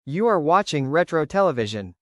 You are watching retro television.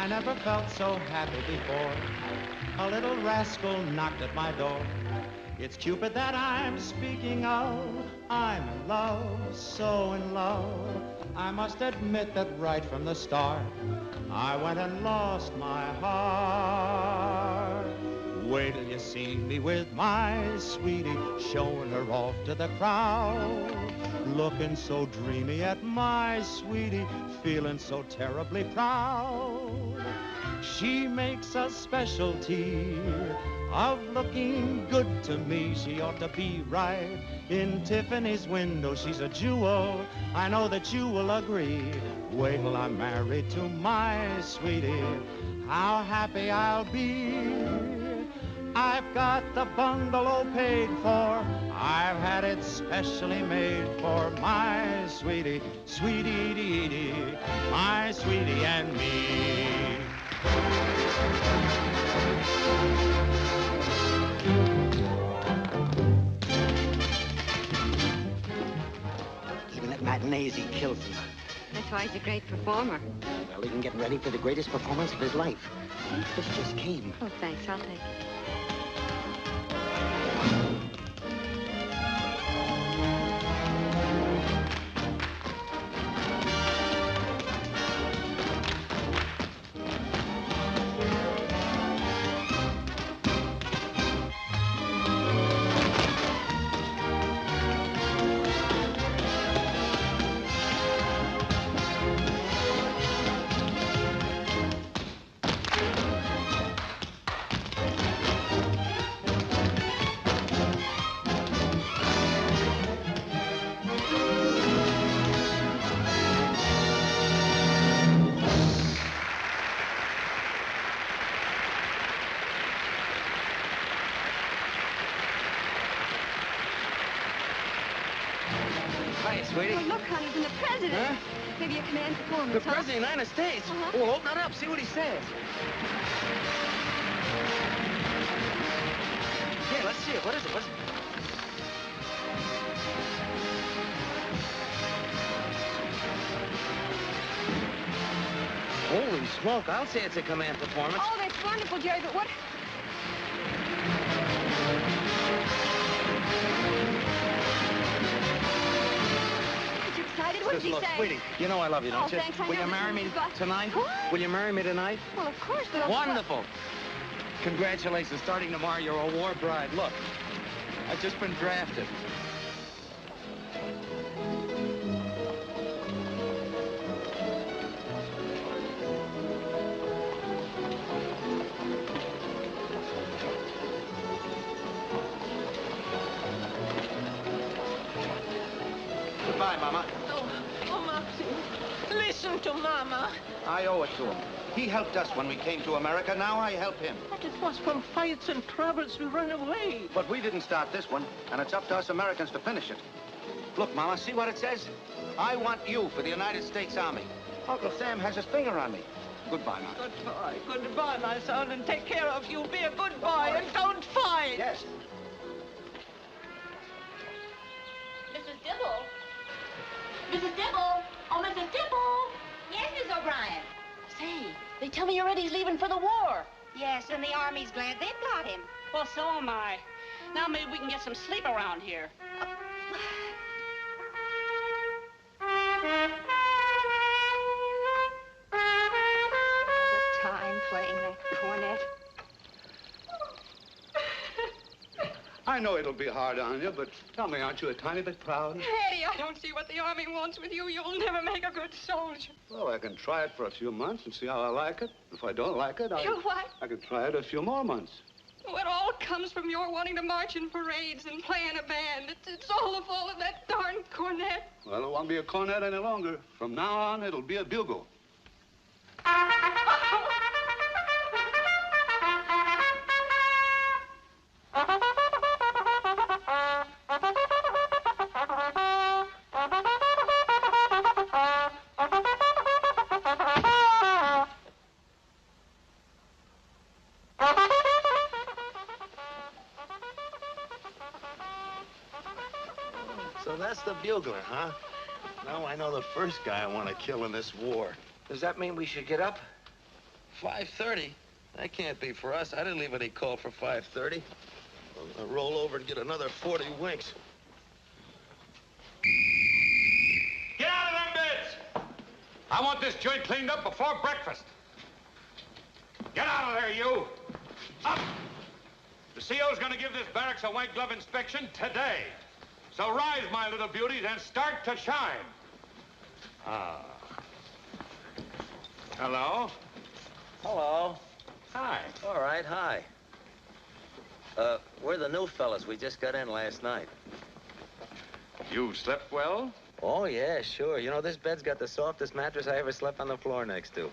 I never felt so happy before. A little rascal knocked at my door. It's Cupid that I'm speaking of. I'm in love, so in love. I must admit that right from the start, I went and lost my heart. Wait till you see me with my sweetie, showing her off to the crowd. Looking so dreamy at my sweetie, feeling so terribly proud. She makes a specialty of looking good to me. She ought to be right in Tiffany's window. She's a jewel, I know that you will agree. Wait till I'm married to my sweetie, how happy I'll be. I've got the bungalow paid for, I've had it specially made for my sweetie, sweetie dee dee, my sweetie and me. Even at matinees, he kills them. That's why he's a great performer. Well, even getting ready for the greatest performance of his life. This just came. Oh, thanks. I'll take it. Hi, sweetie. Oh, look, honey, from the president. Huh? Maybe a command performance, The huh? President of the United States. Uh-huh. Well, open it up. See what he says. Here, let's see it. What is it? What's it? Holy smoke. I'll say it's a command performance. Oh, that's wonderful, Jerry, but what... Aren't you excited? What did he Look, say? sweetie, you know I love you, don't you? Thanks, I Will know, you but marry me this is tonight? What? Will you marry me tonight? Well, of course, but... Wonderful. Congratulations. Starting tomorrow, you're a war bride. Look, I've just been drafted. Goodbye, Mama. Oh, Martin, listen to Mama. I owe it to him. He helped us when we came to America. Now I help him. But it was from fights and troubles we run away. But we didn't start this one, and it's up to us Americans to finish it. Look, Mama, see what it says? I want you for the United States Army. Uncle Sam has his finger on me. Goodbye, Mama. Goodbye. Goodbye, my son, and take care of you. Be a good boy and don't fight. Yes. Mrs. Dibble? Mrs. Dibble? Oh, Mrs. Dibble? Yes, Miss O'Brien. Say, they tell me already he's leaving for the war. Yes, and the Army's glad they got him. Well, so am I. Now maybe we can get some sleep around here. The time playing that cornet. I know it'll be hard on you, but tell me, aren't you a tiny bit proud? Eddie, I don't see what the Army wants with you. You'll never make a good soldier. Well, I can try it for a few months and see how I like it. If I don't like it, You what? I can try it a few more months. Oh, it all comes from your wanting to march in parades and play in a band. It's all the fault of that darn cornet. Well, it won't be a cornet any longer. From now on, it'll be a bugle. So that's the bugler, huh? Now I know the first guy I want to kill in this war. Does that mean we should get up? 5:30? That can't be for us. I didn't leave any call for 5:30. I'll roll over and get another 40 winks. Get out of them beds! I want this joint cleaned up before breakfast. Get out of there, you! Up! The CO's gonna give this barracks a white glove inspection today. So rise, my little beauties, and start to shine. Ah. Hello? Hello. Hi. All right, hi. We're the new fellas. We just got in last night. You slept well? Oh, yeah, sure. You know, this bed's got the softest mattress I ever slept on the floor next to.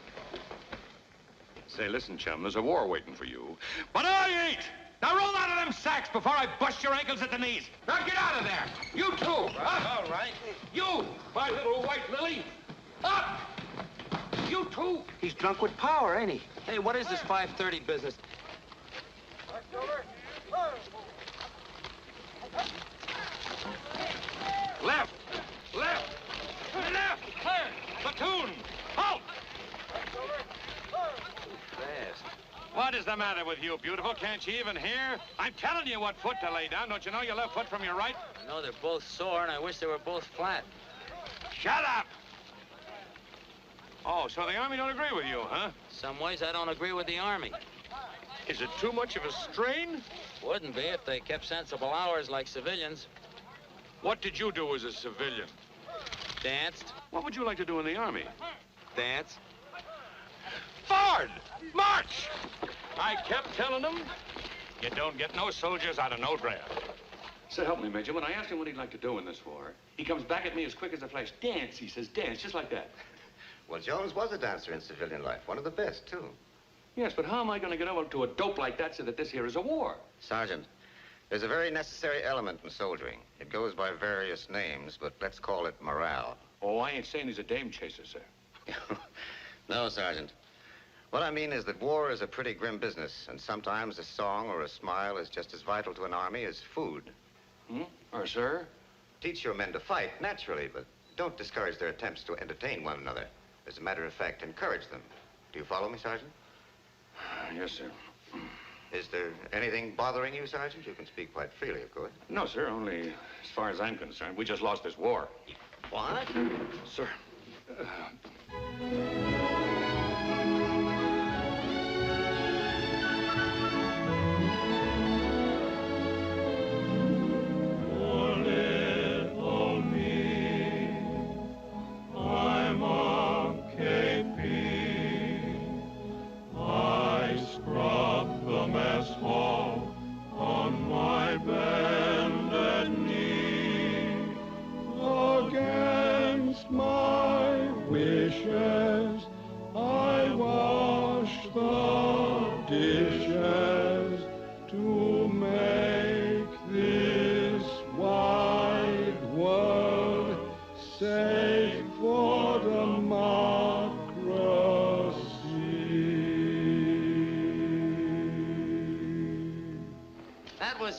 Say, listen, chum, there's a war waiting for you. But I ain't! Now roll out of them sacks before I bust your ankles at the knees. Now get out of there. You too. All right. You, my little white lily. Up! You too. He's drunk with power, ain't he? Hey, what is this 5:30 business? Left. Left. Left. Clear. Platoon. Halt. Fast. What is the matter with you, beautiful? Can't you even hear? I'm telling you what foot to lay down. Don't you know your left foot from your right? I know they're both sore, and I wish they were both flat. Shut up! Oh, so the Army don't agree with you, huh? Some ways I don't agree with the Army. Is it too much of a strain? Wouldn't be if they kept sensible hours like civilians. What did you do as a civilian? Danced. What would you like to do in the Army? Dance. Forward! March! I kept telling them, you don't get no soldiers out of no draft. So help me, Major. When I asked him what he'd like to do in this war, he comes back at me as quick as a flash. Dance, he says, dance, just like that. Well, Jones was a dancer in civilian life, one of the best, too. Yes, but how am I going to get over to a dope like that so that this here is a war? Sergeant, There's a very necessary element in soldiering. It goes by various names, but let's call it morale. Oh, I ain't saying he's a dame chaser, sir. No, Sergeant. What I mean is that war is a pretty grim business, and sometimes a song or a smile is just as vital to an army as food. Or, sir? Teach your men to fight, naturally, but don't discourage their attempts to entertain one another. As a matter of fact, encourage them. Do you follow me, Sergeant? Yes, sir. Is there anything bothering you, Sergeant? You can speak quite freely, of course. No, sir, only as far as I'm concerned, we just lost this war. What? Sir.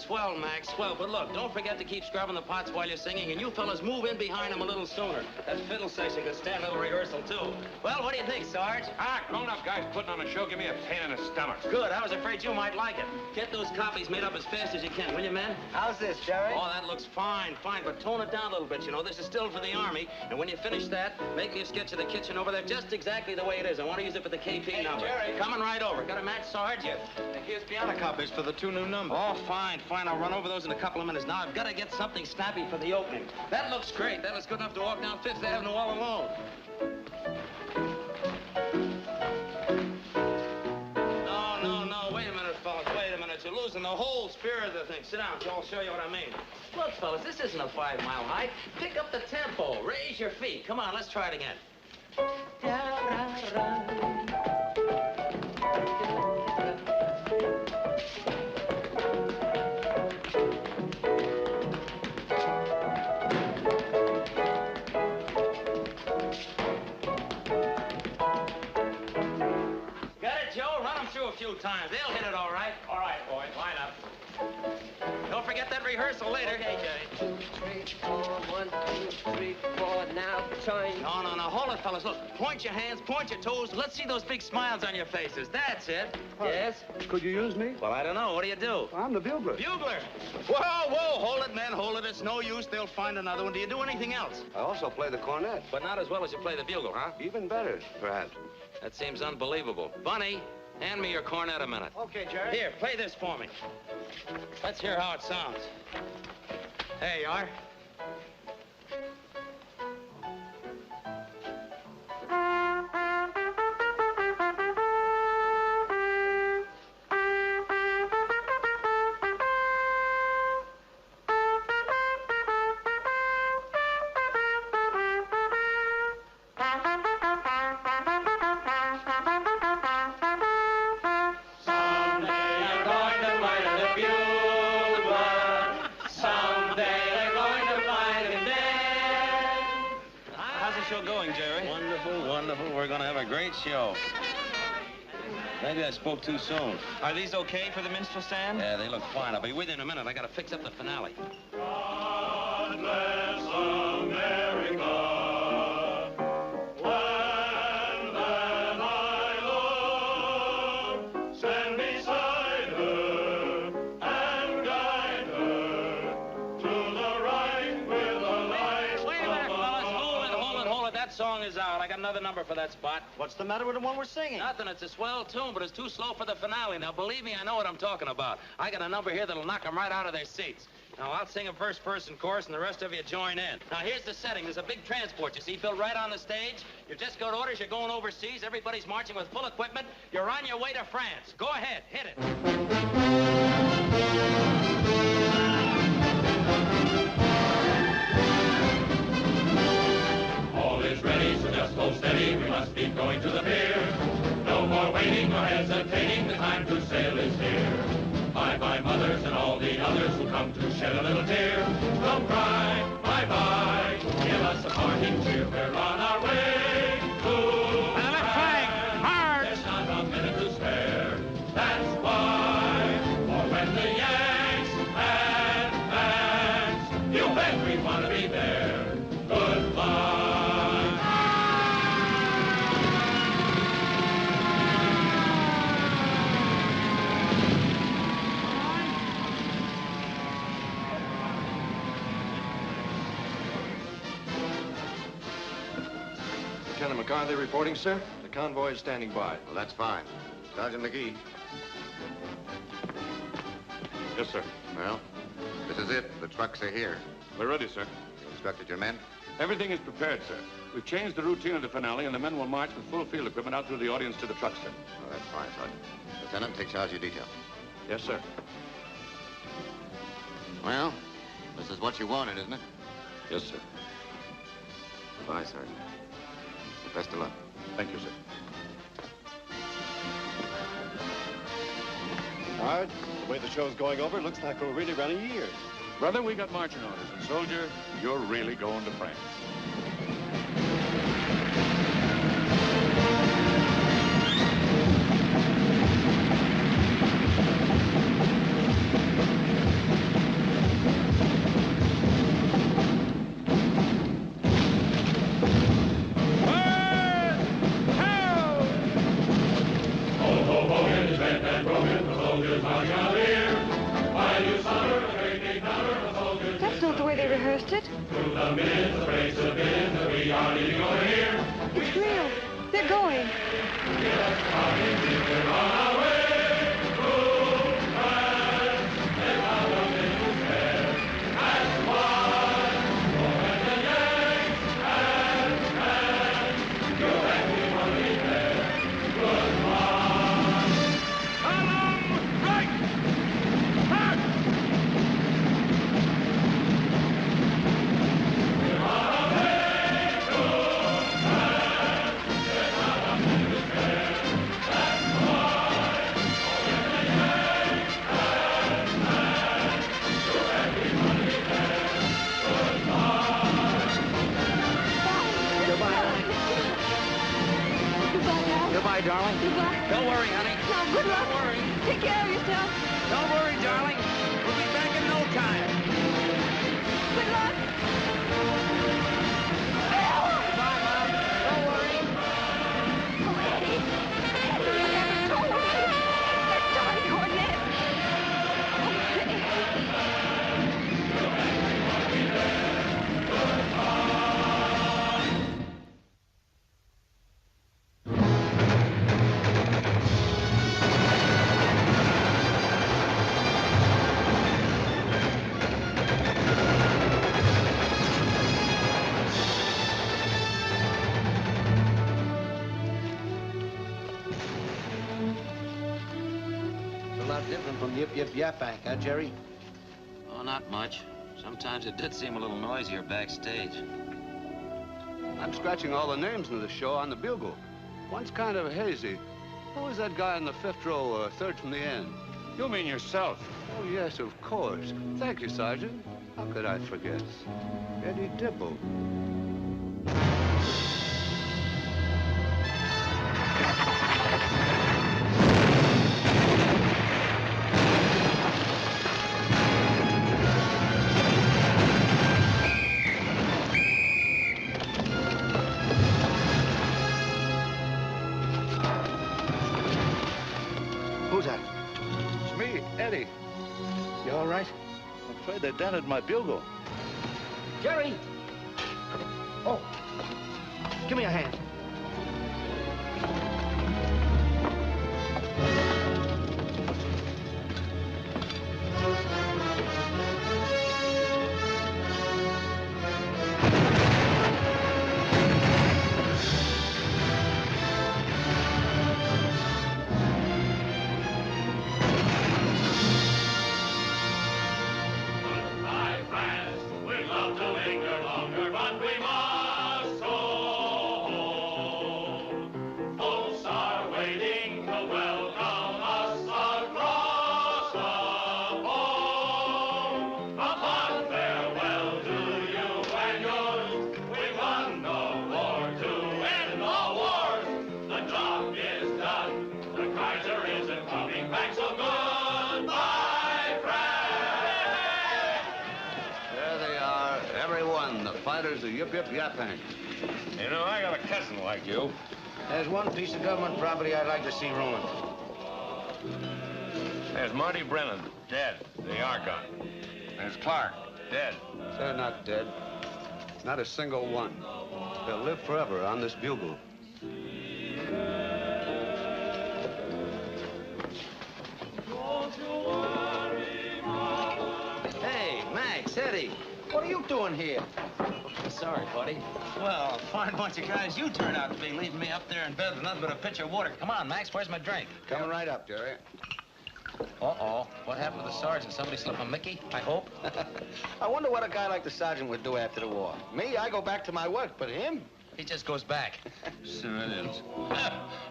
Swell, Max, swell. But look, don't forget to keep scrubbing the pots while you're singing, and you fellas move in behind him a little sooner. That fiddle section could stand a little rehearsal, too. Well, what do you think, Sarge? Grown-up guys putting on a show give me a pain in the stomach. Good. I was afraid you might like it. Get those copies made up as fast as you can, will you, men? How's this, Jerry? Oh, that looks fine, fine, but tone it down a little bit, you know. This is still for the Army, and when you finish that, make me a sketch of the kitchen over there just exactly the way it is. I want to use it for the KP number. Jerry. Coming right over. Got a match, Sarge? Yes. Here's piano copies for the 2 new numbers. Oh, fine, fine. I'll run over those in a couple of minutes. Now, I've got to get something snappy for the opening. That looks great. That looks good enough to walk down Fifth Avenue all alone. No. Wait a minute, fellas. Wait a minute. You're losing the whole spirit of the thing. Sit down, so I'll show you what I mean. Look, fellas, this isn't a 5-mile hike. Pick up the tempo. Raise your feet. Come on, let's try it again. A few times. They'll hit it all right. All right, boys, line up. Don't forget that rehearsal later. Okay, Jerry. 2, 3, 4, 1, 2, 3, 4. Now, time. No. Hold it, fellas. Look, point your hands, point your toes. Let's see those big smiles on your faces. That's it. Yes? Could you use me? Well, I don't know. What do you do? I'm the bugler. Bugler. Whoa. Hold it, men. Hold it. It's no use. They'll find another one. Do you do anything else? I also play the cornet. But not as well as you play the bugle, huh? Even better, perhaps. That seems unbelievable. Bunny, hand me your cornet a minute. Okay, Jerry. Here, play this for me. Let's hear how it sounds. There you are. We're going to have a great show. Maybe I spoke too soon. Are these okay for the minstrel stand? Yeah, they look fine. I'll be with you in a minute. I got to fix up the finale. God bless America. When then I look, stand beside her and guide her to the right with the light. Wait a minute, fellas. Hold it. That song is out. I got another number for that spot. What's the matter with the one we're singing? Nothing. It's a swell tune, but it's too slow for the finale. Now, believe me, I know what I'm talking about. I got a number here that'll knock them right out of their seats. Now, I'll sing a verse, and chorus, and the rest of you join in. Now, here's the setting. There's a big transport, you see, built right on the stage. You just got orders. You're going overseas. Everybody's marching with full equipment. You're on your way to France. Go ahead. Hit it. Ready, so just hold steady, we must be going to the pier. No more waiting or hesitating, the time to sail is here. Bye-bye mothers and all the others who shed a little tear. Don't cry, bye-bye. Give us a parting cheer. We're on our way to the left flank, hard. There's not a minute to spare. That's why, for when the Yanks advance, you bet we want to be there. Goodbye. Lieutenant McCarthy reporting, sir. The convoy is standing by. Well, that's fine. Sergeant McGee. Yes, sir. Well, this is it. The trucks are here. We're ready, sir. You instructed your men? Everything is prepared, sir. We've changed the routine of the finale, and the men will march with full field equipment out through the audience to the trucks, sir. Oh, that's fine, Sergeant. Lieutenant, take charge of your detail. Yes, sir. Well, this is what you wanted, isn't it? Yes, sir. Goodbye, Sergeant. Best of luck. Thank you, sir. Hard. The way the show's going over, it looks like we're really running years. Brother, we got marching orders, and soldier, you're really going to France. That's not the way they rehearsed it. To the men, the race of men, we are leaving over here. It's real. They're going. Give us a parting cheer. We're on our way to France. There's not a minute to spare. That's why, for when the Yanks advance, you bet we want to be there. Goodbye. Column right! Back! We're on our way to France. There's not a minute to spare. That's why, for when the Yanks advance, you bet we want to be there. Goodbye. Goodbye, Dad. Goodbye, darling. Goodbye. Don't worry, honey. Now, good luck. Don't worry. Take care of yourself. Don't worry, darling. We'll be back in no time. Good luck. Goodbye, Mom. Don't worry. Oh, Eddie. Eddie, you never told me. That darn cornet. Oh, Eddie. It's a lot different from Yip Yip Yapak, huh, Jerry? Oh, not much. Sometimes it did seem a little noisier backstage. I'm scratching all the names in the show on the bugle. One's kind of hazy. Who was that guy in the fifth row, third from the end? You mean yourself? Oh, yes, of course. Thank you, Sergeant. How could I forget? Eddie Dibble. Who's that? It's me, Eddie. You all right? I'm afraid they dented my bugle. Jerry! Oh, give me a hand. Goodbye, France. We'd love to linger longer, but we must go home. Folks are waiting to welcome us across the pond. riders of Yip Yip Yapang. You know, I got a cousin like you. There's one piece of government property I'd like to see ruined. There's Marty Brennan, dead. The Argonne. There's Clark, dead. They're not dead. Not a single one. They'll live forever on this bugle. Hey, Max, Eddie, what are you doing here? Sorry, buddy. Well, a fine bunch of guys you turned out to be, leaving me up there in bed with nothing but a pitcher of water. Come on, Max, where's my drink? Coming right up, Jerry. Uh-oh. What happened to the sergeant? Somebody slip a Mickey, I hope? I wonder what a guy like the sergeant would do after the war. Me, I go back to my work, but him? He just goes back. Civilians.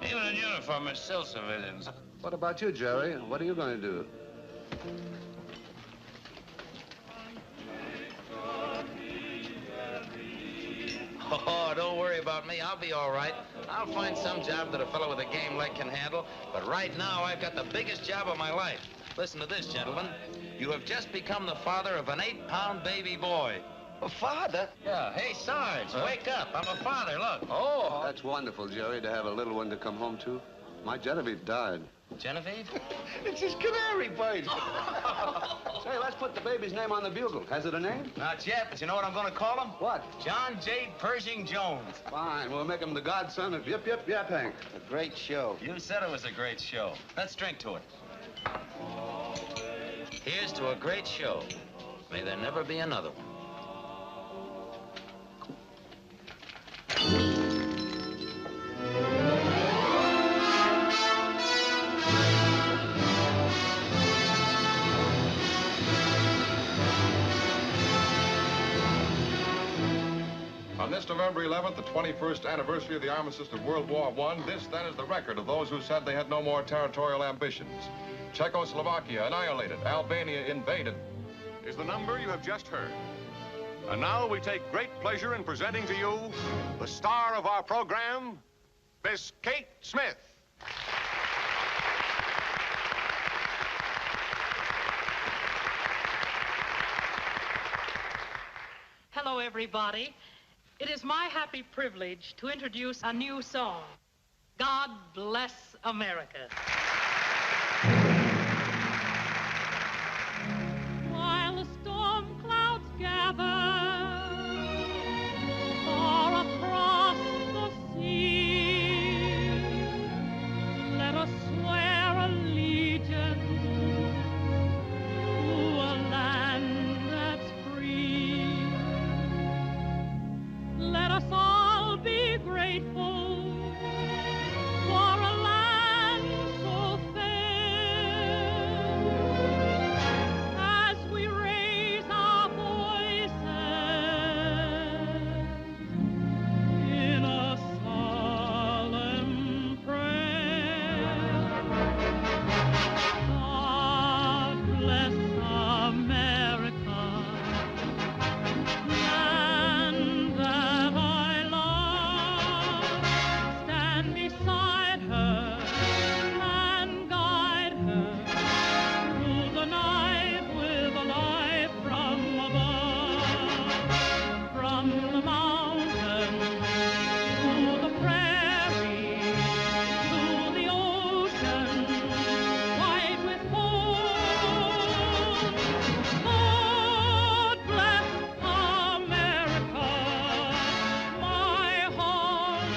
Even in uniform, it's still civilians. What about you, Jerry? What are you going to do? Oh, don't worry about me. I'll be all right. I'll find some job that a fellow with a game leg can handle. But right now, I've got the biggest job of my life. Listen to this, gentlemen. You have just become the father of an 8-pound baby boy. A father? Yeah. Hey, Sarge, wake up. I'm a father, look. Oh, that's wonderful, Jerry, to have a little one to come home to. My Genevieve died. Genevieve? It's his canary bird. Say, let's put the baby's name on the bugle. Has it a name? Not yet, but you know what I'm going to call him? What? John J. Pershing Jones. Fine, we'll make him the godson of Yip Yip Yapang. A great show. You said it was a great show. Let's drink to it. Here's to a great show. May there never be another one. On this November 11th, the 21st anniversary of the armistice of World War I, this then is the record of those who said they had no more territorial ambitions. Czechoslovakia annihilated, Albania invaded. Is the number you have just heard. And now we take great pleasure in presenting to you the star of our program, Miss Kate Smith. Hello, everybody. It is my happy privilege to introduce a new song, God Bless America. While the storm clouds gather far across the sea, let us swear allegiance to a land that's free. Let us all be grateful for a land so fair, as we raise our voices in a solemn prayer. God bless America, land that I love. Stand beside her and guide her through the night with a light from above. From the mountain to the prairie to the ocean white with foam. God bless America, my home,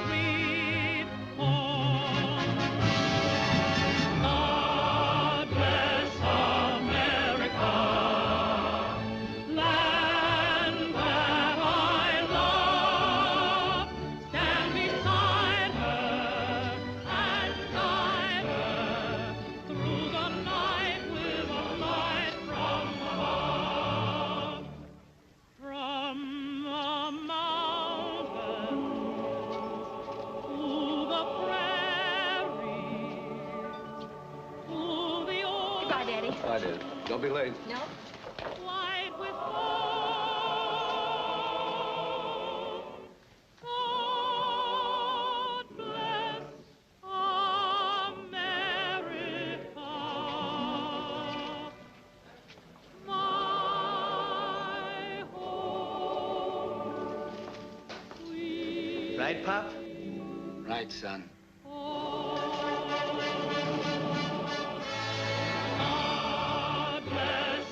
sweet home. God bless America, land that I love. Stand beside her and guide her through the night with a light from above. From the mountain to the prairie to the ocean. Goodbye, Daddy. I did. Don't be late. No? White with foam. God bless America, my home, Right, Pop? Right, son. God bless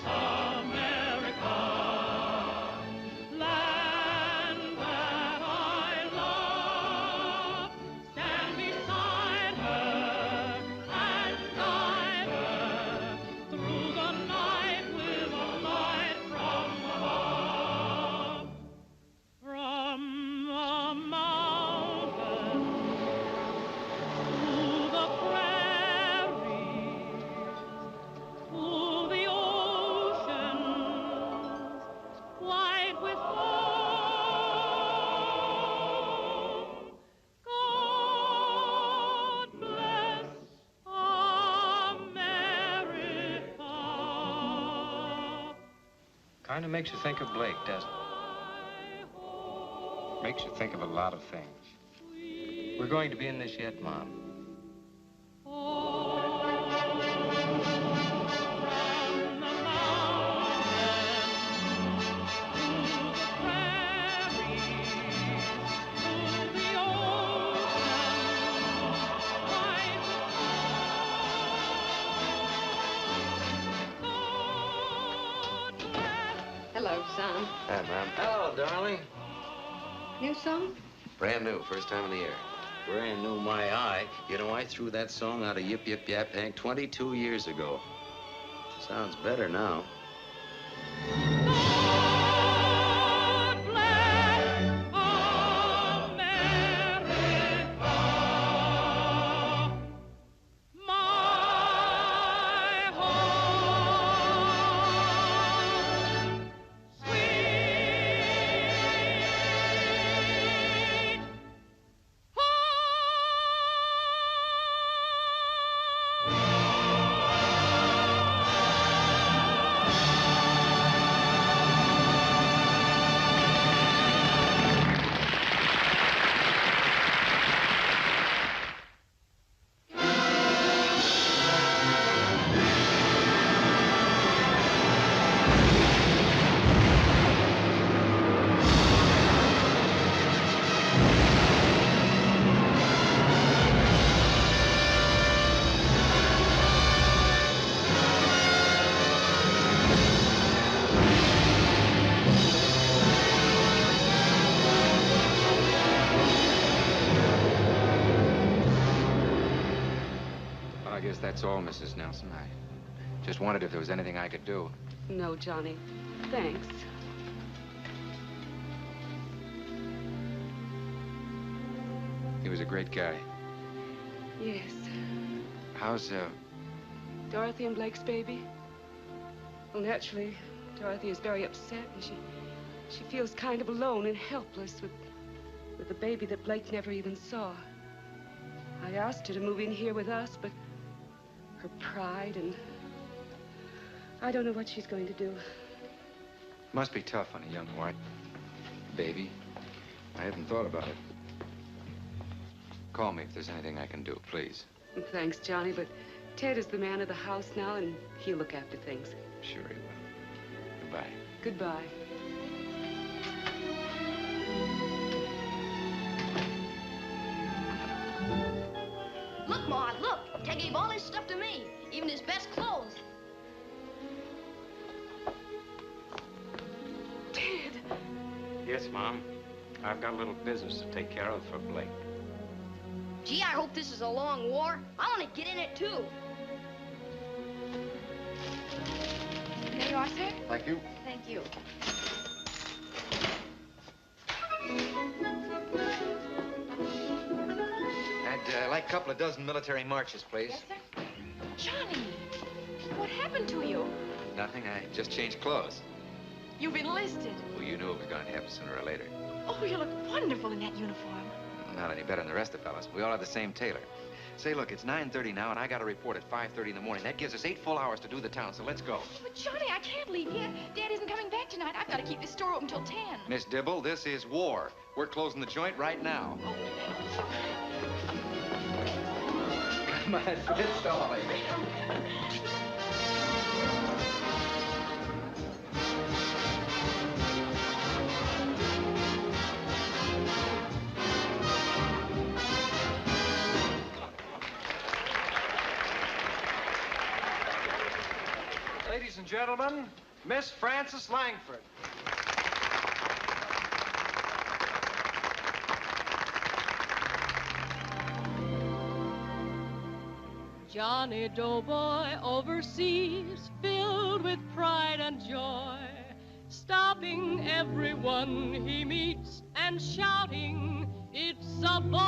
America, land that I love. Stand beside her and guide her through the night with a light from above. From the mountains to the prairies, to the oceans white with foam. God bless America. Kind of makes you think of Blake, doesn't it? Makes you think of a lot of things. We're going to be in this yet, Mom. Hello, son. Hi, Mom. Hello, darling. New song? Brand new, first time of the year. Brand new, my eye. You know, I threw that song out of Yip Yip Yap Hank 22 years ago. Sounds better now. I guess that's all, Mrs. Nelson. I just wondered if there was anything I could do. No, Johnny. Thanks. He was a great guy. Yes. How's, Dorothy and Blake's baby? Well, naturally, Dorothy is very upset, and she feels kind of alone and helpless with the baby that Blake never even saw. I asked her to move in here with us, but her pride and I don't know what she's going to do. Must be tough on a young white baby. I hadn't thought about it. Call me if there's anything I can do, please. Thanks, Johnny, but Ted is the man of the house now, and he'll look after things. Sure he will. Goodbye. Goodbye. Look, Maud, look. Ted gave all his stuff to me, even his best clothes. Ted! Yes, Mom. I've got a little business to take care of for Blake. Gee, I hope this is a long war. I want to get in it, too. There you are, sir. Thank you. Thank you. I'd like a couple of dozen military marches, please. Yes, sir. Johnny, what happened to you? Nothing. I just changed clothes. You've enlisted. Well, you knew it was going to happen sooner or later. Oh, you look wonderful in that uniform. Not any better than the rest of the fellas. We all have the same tailor. Say, look, it's 9:30 now, and I got a report at 5:30 in the morning. That gives us 8 full hours to do the town, so let's go. But, Johnny, I can't leave here. Dad isn't coming back tonight. I've got to keep this store open till 10. Miss Dibble, this is war. We're closing the joint right now. Come on, it's darling. gentlemen, Miss Frances Langford. Johnny Doughboy overseas, filled with pride and joy, stopping everyone he meets and shouting, "It's a boy!"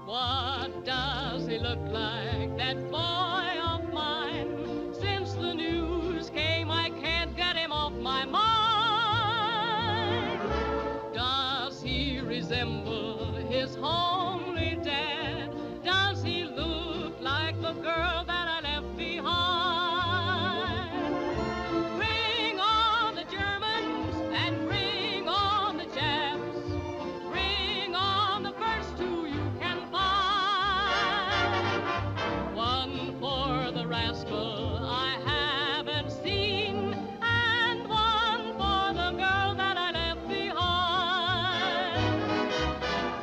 What does he look like, that boy of mine? Since the news came, I can't get him off my mind. Does he resemble his homely dad? Does he look like the girl that I left behind? Bring on the Germans and bring on the Japs. Bring on the first two you can find. One for the rascal I haven't seen, and one for the girl that I left behind.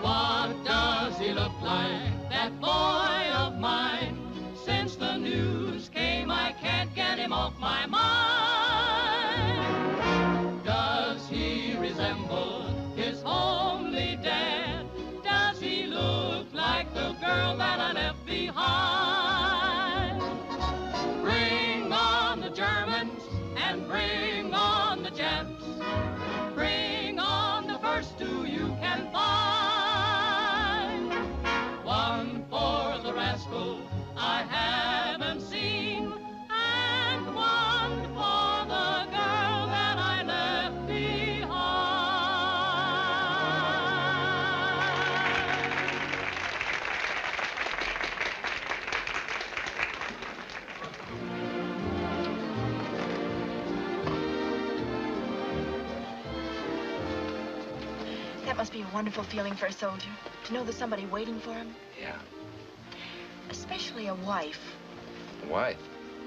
What does he look like, that boy of mine? Since the news came, I can't get him off my mind. Does he resemble his homely dad? Does he look like the girl that I left behind? Bring on the Germans and bring on the Japs. Bring on the first two you can find. One for the rascal I haven't seen, and one for the girl that I left behind. That must be a wonderful feeling for a soldier, to know there's somebody waiting for him. Yeah. Especially a wife. Wife?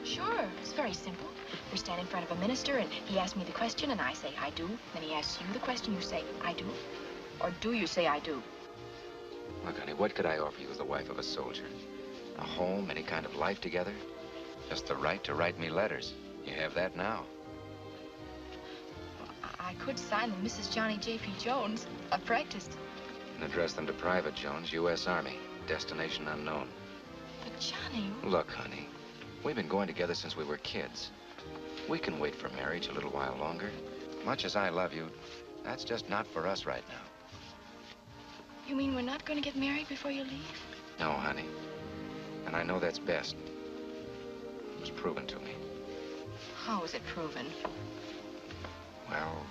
Sure, it's very simple. We stand in front of a minister, and he asks me the question, and I say, I do. Then he asks you the question, you say, I do. Or do you say, I do? Look, honey, what could I offer you as the wife of a soldier? A home, any kind of life together? Just the right to write me letters. You have that now. I could sign them Mrs. Johnny J.P. Jones. I've practiced. And address them to Private Jones, U.S. Army. Destination unknown. But, Johnny... Look, honey, we've been going together since we were kids. We can wait for marriage a little while longer. Much as I love you, that's just not for us right now. You mean we're not going to get married before you leave? No, honey. And I know that's best. It was proven to me. How is it proven? Well...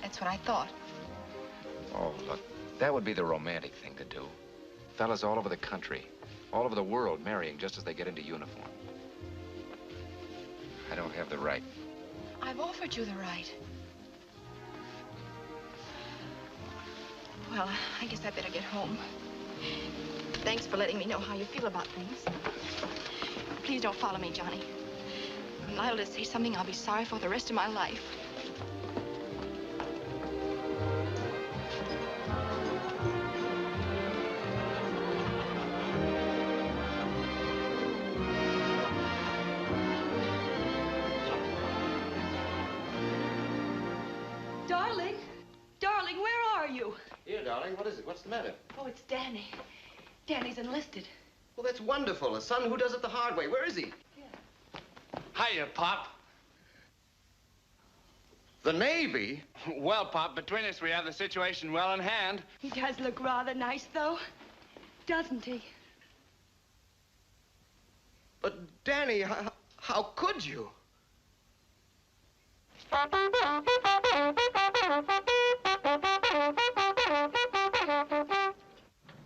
That's what I thought. Oh, look, that would be the romantic thing to do. Fellas all over the country, all over the world marrying just as they get into uniform. I don't have the right. I've offered you the right. Well, I guess I better get home. Thanks for letting me know how you feel about things. Please don't follow me, Johnny. I'm liable to say something I'll be sorry for the rest of my life. Darling, darling, where are you? Here, darling, what is it? What's the matter? Oh, it's Danny. Danny's enlisted. Well, that's wonderful. A son who does it the hard way. Where is he? Hiya, Pop. The Navy? Well, Pop, between us, we have the situation well in hand. He does look rather nice, though, doesn't he? But, Danny, how could you?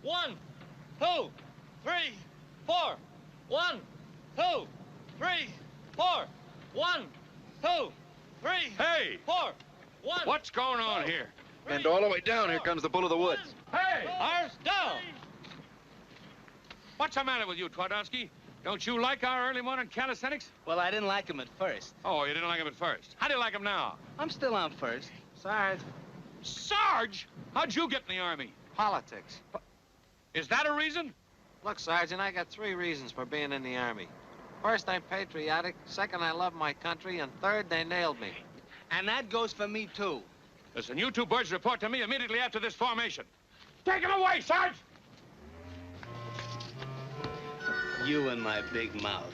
One, two, three, four. 1, 2, 3, 4. 1, 2, 3. Hey! 4. 1. What's going on here? And all the way down, here comes the bull of the woods. Hey! Ours down! What's the matter with you, Twardowski? Don't you like our early morning calisthenics? Well, I didn't like him at first. Oh, you didn't like him at first. How do you like him now? I'm still on first. Sarge. Sarge? How'd you get in the Army? Politics. Is that a reason? Look, Sergeant, I got 3 reasons for being in the Army. First, I'm patriotic. Second, I love my country. And third, they nailed me. And that goes for me, too. Listen, you 2 birds report to me immediately after this formation. Take it away, Sarge! You and my big mouth.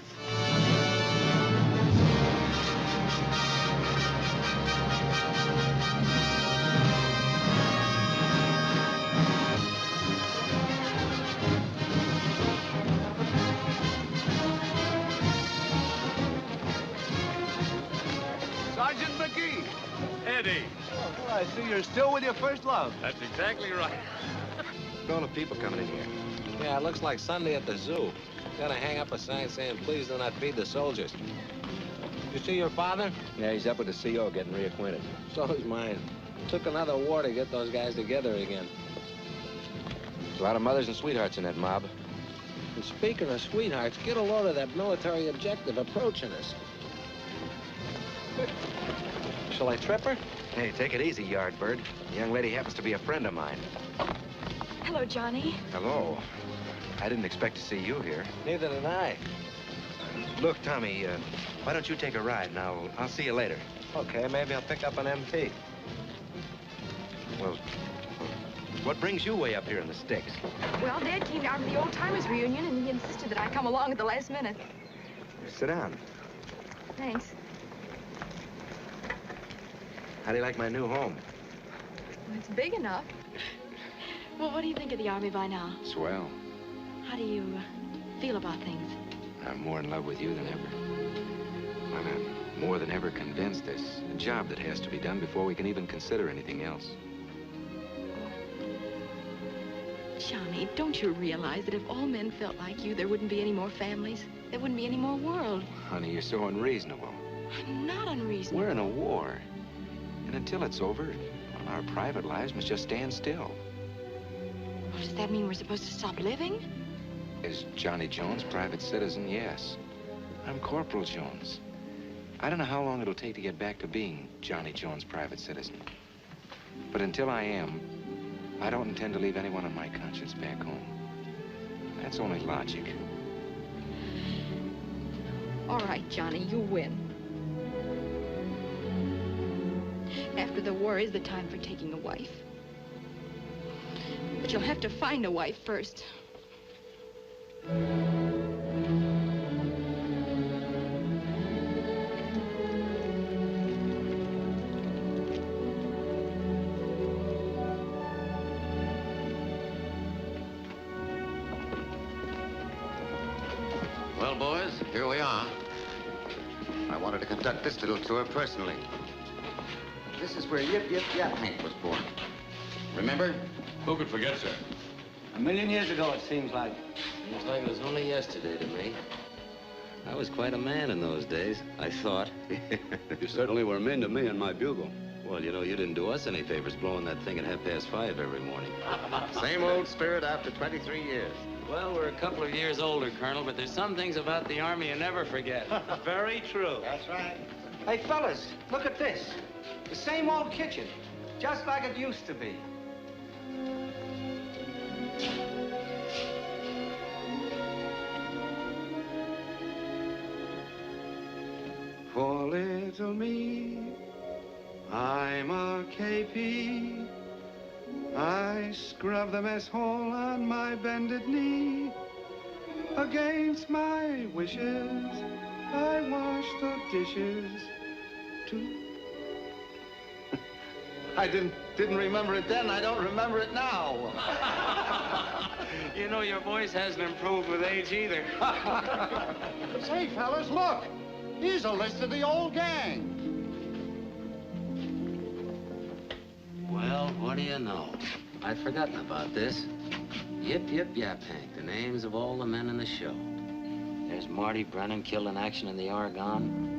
Sergeant McGee. Eddie. Oh, I see you're still with your first love. That's exactly right. All the people coming in here. Yeah, it looks like Sunday at the zoo. Gotta hang up a sign saying, please do not feed the soldiers. You see your father? Yeah, he's up with the CO getting reacquainted. So is mine. Took another war to get those guys together again. There's a lot of mothers and sweethearts in that mob. And speaking of sweethearts, get a load of that military objective approaching us. Shall I trip her? Hey, take it easy, Yardbird. The young lady happens to be a friend of mine. Hello, Johnny. Hello. I didn't expect to see you here. Neither did I. Look, Tommy, why don't you take a ride? Now, I'll see you later. Okay, maybe I'll pick up an MT. Well, what brings you way up here in the sticks? Well, Dad came down to the old-timers reunion, and he insisted that I come along at the last minute. Sit down. Thanks. How do you like my new home? Well, it's big enough. Well, what do you think of the Army by now? Swell. How do you feel about things? I'm more in love with you than ever. I'm more than ever convinced there's a job that has to be done before we can even consider anything else. Johnny, don't you realize that if all men felt like you, there wouldn't be any more families? There wouldn't be any more world. Honey, you're so unreasonable. I'm not unreasonable. We're in a war. And until it's over, our private lives must just stand still. Well, does that mean we're supposed to stop living? Is Johnny Jones private citizen? Yes. I'm Corporal Jones. I don't know how long it'll take to get back to being Johnny Jones private citizen. But until I am, I don't intend to leave anyone on my conscience back home. That's only logic. All right, Johnny, you win. After the war is the time for taking a wife. But you'll have to find a wife first. Well, boys, here we are. I wanted to conduct this little tour personally. This is where Yip Yip Yap Hank was born. Remember? Who could forget, sir? 1,000,000 years ago, it seems like. Seems like it was only yesterday to me. I was quite a man in those days, I thought. You certainly were mean to me and my bugle. Well, you know, you didn't do us any favors blowing that thing at 5:30 every morning. Same old spirit after 23 years. Well, we're a couple of years older, Colonel, but there's some things about the Army you never forget. Very true. That's right. Hey, fellas, look at this. The same old kitchen, just like it used to be. For little me, I'm a KP. I scrub the mess hall on my bended knee. Against my wishes, I wash the dishes too. I didn't remember it then. I don't remember it now. You know, your voice hasn't improved with age either. Say, fellas, look. Here's a list of the old gang. Well, what do you know? I'd forgotten about this. Yip, Yip, Yap Hank, the names of all the men in the show. There's Marty Brennan, killed in action in the Argonne.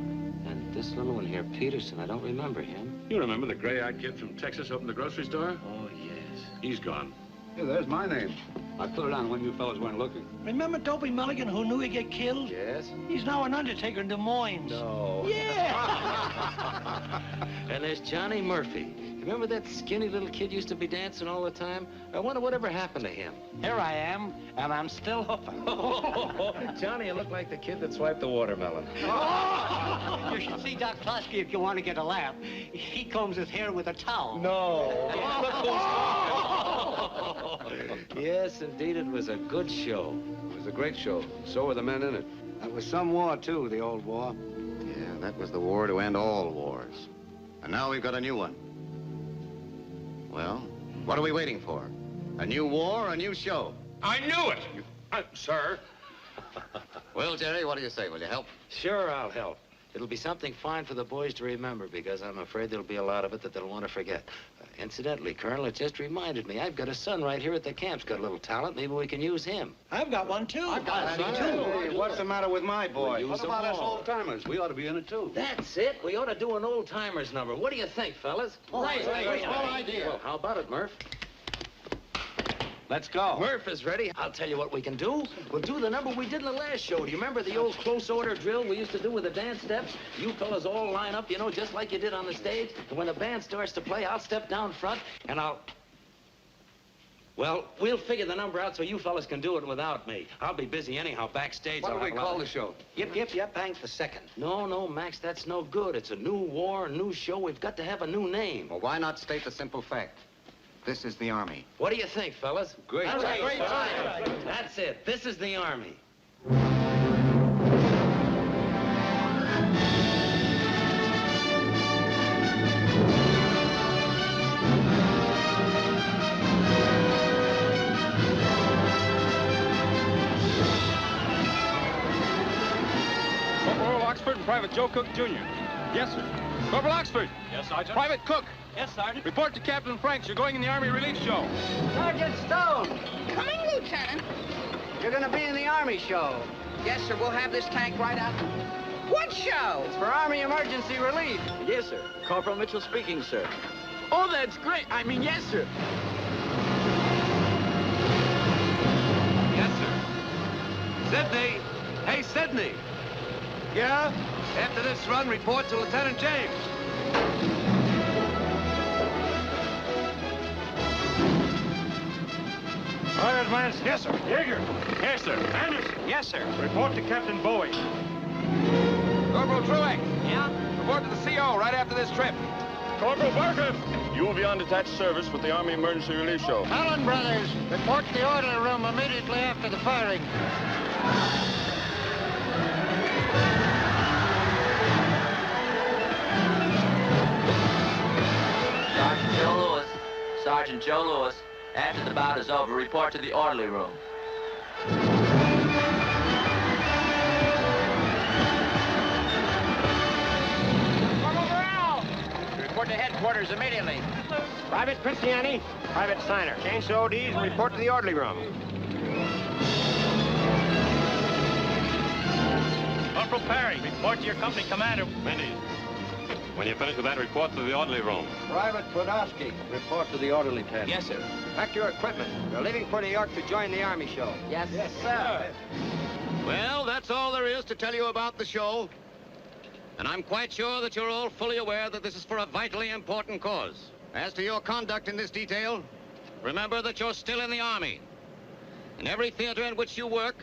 And this little one here, Peterson, I don't remember him. You remember the gray-eyed kid from Texas opened the grocery store? Oh, yes. He's gone. Hey, there's my name. I put it on when you fellas weren't looking. Remember Dopey Mulligan who knew he'd get killed? Yes? He's now an undertaker in Des Moines. No. Yeah! And there's Johnny Murphy. Remember that skinny little kid used to be dancing all the time? I wonder whatever happened to him. Here I am, and I'm still hoofing. Johnny, you look like the kid that swiped the watermelon. You should see Doc Klosky if you want to get a laugh. He combs his hair with a towel. No. Yes, indeed, it was a good show. It was a great show. So were the men in it. That was some war, too, the old war. Yeah, that was the war to end all wars. And now we've got a new one. Well, what are we waiting for? A new war, a new show? I knew it! Sir. Well, Jerry, what do you say? Will you help? Sure, I'll help. It'll be something fine for the boys to remember, because I'm afraid there'll be a lot of it that they'll want to forget. Incidentally, Colonel, it just reminded me, I've got a son right here at the camp's got a little talent. Maybe we can use him. I've got one, too. I've got one, too. Hey, what's the matter with my boy? What about us old-timers? We ought to be in it, too. That's it. We ought to do an old-timers number. What do you think, fellas? Nice idea. Well, how about it, Murph? Let's go. Murph is ready. I'll tell you what we can do. We'll do the number we did in the last show. Do you remember the old close order drill we used to do with the dance steps? You fellas all line up, you know, just like you did on the stage. And when the band starts to play, I'll step down front and well, we'll figure the number out so you fellas can do it without me. I'll be busy anyhow backstage. What do we call the show? Yip, yip, yip, bang for second. No, Max, that's no good. It's a new war, a new show. We've got to have a new name. Well, why not state the simple fact? This is the Army. What do you think, fellas? Great. That's right. Great time. That's it. This is the Army. Corporal Oxford and Private Joe Cook, Jr. Yes, sir. Corporal Oxford. Yes, Sergeant. Private Cook. Yes, Sergeant. Report to Captain Franks. You're going in the Army Relief Show. Sergeant Stone. Coming, Lieutenant. You're going to be in the Army show. Yes, sir. We'll have this tank right out. What show? It's for Army Emergency Relief. Yes, sir. Corporal Mitchell speaking, sir. Oh, that's great. I mean, yes, sir. Yes, sir. Sydney. Hey, Sydney. Yeah? After this run, report to Lieutenant James. Private Vance. Yes, sir. Yeager. Yes, sir. Anderson. Yes, sir. Report to Captain Bowie. Corporal Truex. Yeah? Report to the CO right after this trip. Corporal Barker. You will be on detached service with the Army Emergency Relief Show. Allen Brothers, report to the orderly room immediately after the firing. Sergeant Joe Lewis. After the bout is over, report to the orderly room. Corporal Burrell! Report to headquarters immediately. Private Christiani. Private Steiner. Change to ODs and report to the orderly room. Corporal Perry. Report to your company commander. Mendes. When you finish with that, report to the orderly room. Private Podolsky. Report to the orderly tent. Yes, sir. Pack your equipment. We're leaving for New York to join the Army show. Yes, sir. Well, that's all there is to tell you about the show. And I'm quite sure that you're all fully aware that this is for a vitally important cause. As to your conduct in this detail, remember that you're still in the Army. And every theater in which you work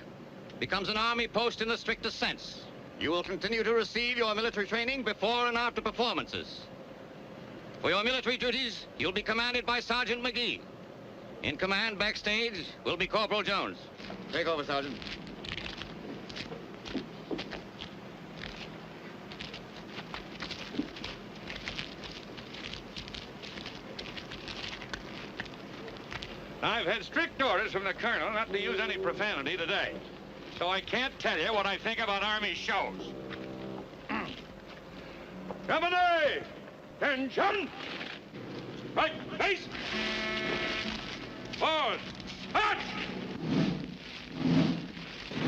becomes an Army post in the strictest sense. You will continue to receive your military training before and after performances. For your military duties, you'll be commanded by Sergeant McGee. In command backstage will be Corporal Jones. Take over, Sergeant. I've had strict orders from the colonel not to use any profanity today. So I can't tell you what I think about Army shows. Company! Attention! Right, face! Forward! March!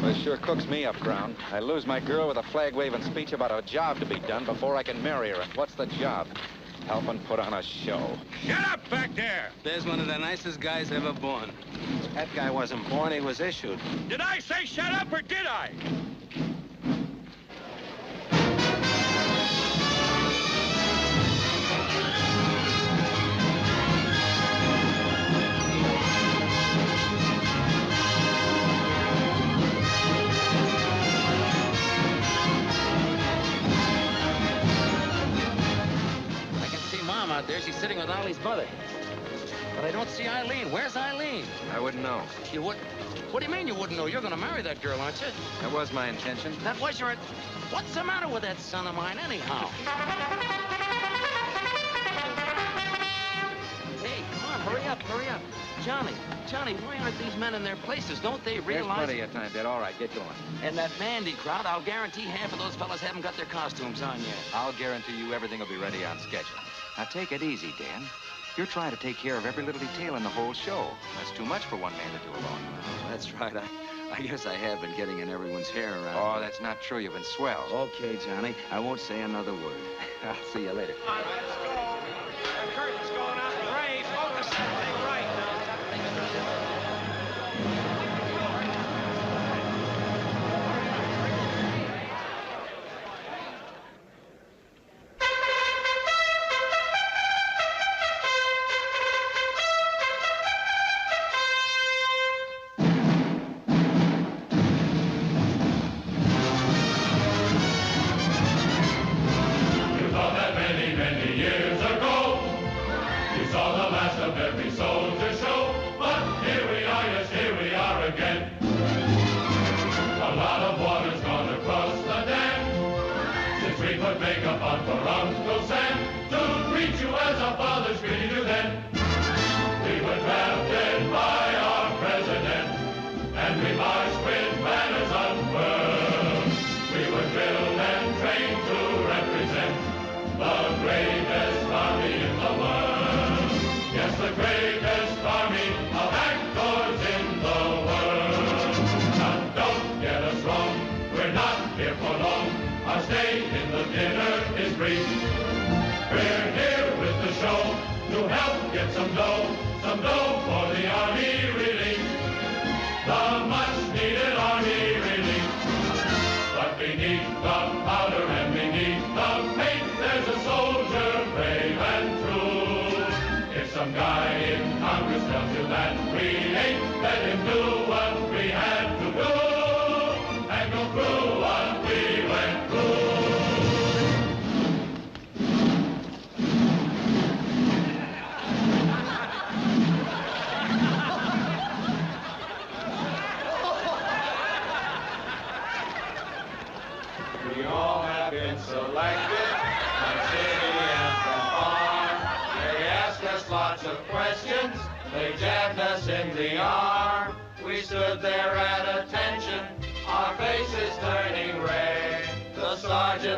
Well, it sure cooks me up, Brown. I lose my girl with a flag-waving speech about a job to be done before I can marry her. And what's the job? helping put on a show. Get up back there! There's one of the nicest guys ever born. That guy wasn't born, he was issued. Did I say shut up or did I? Out there, she's sitting with Ollie's mother. But I don't see Eileen. Where's Eileen? I wouldn't know. You would? What do you mean you wouldn't know? You're gonna marry that girl, aren't you? That was my intention. That was your... What's the matter with that son of mine, anyhow? Hey, come on, hurry up, hurry up. Johnny, why aren't these men in their places? Don't they realize... There's plenty of time, Dad. All right, get going. And that Mandy crowd, I'll guarantee half of those fellas haven't got their costumes on yet. I'll guarantee you everything will be ready on schedule. Now, take it easy, Dan. You're trying to take care of every little detail in the whole show. That's too much for one man to do alone. Oh, that's right. I guess I have been getting in everyone's hair around. Oh, that's not true. You've been swell. Okay, Johnny. I won't say another word. I'll see you later. All right, let's go. The curtain's going up. Ray, focus that thing right now.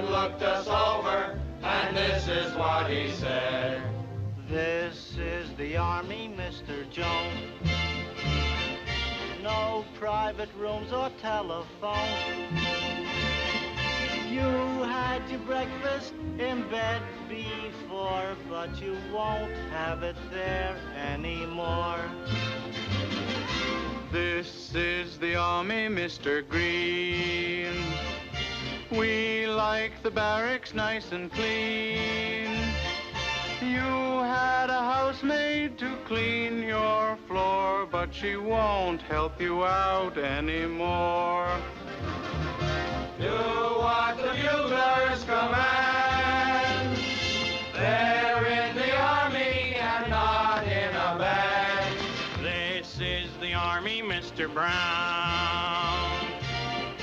Looked us over, and this is what he said. This is the Army, Mr. Jones. No private rooms or telephone. You had your breakfast in bed before, but you won't have it there anymore. This is the Army, Mr. Green. We like the barracks nice and clean. You had a housemaid to clean your floor, but she won't help you out anymore. Do what the buglers command. They're in the Army and not in a band. This is the Army, Mr. Brown.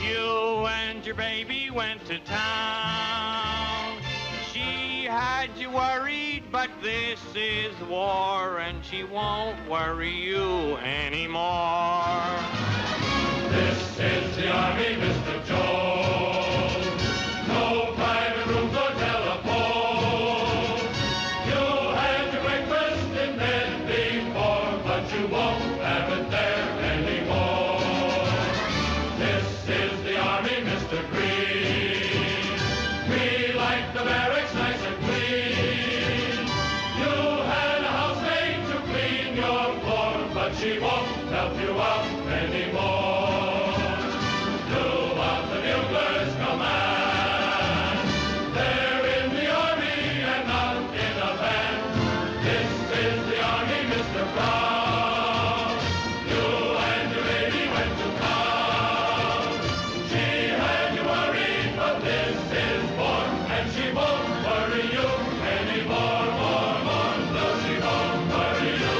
You and your baby went to town. She had you worried, but this is war, and she won't worry you anymore. This is the Army, Mr. Jones. No private rooms or telephone. You had your breakfast in bed before, but you won't have it there anymore. This is the Army, Mr. Green. We like the barracks nice and clean. but she won't help you out anymore. Do what the buglers command. They're in the army and not in a band. This is the army, Mr. Brown. You and your baby went to town. She had you worried, but this is war, and she won't worry you anymore. No, she won't worry you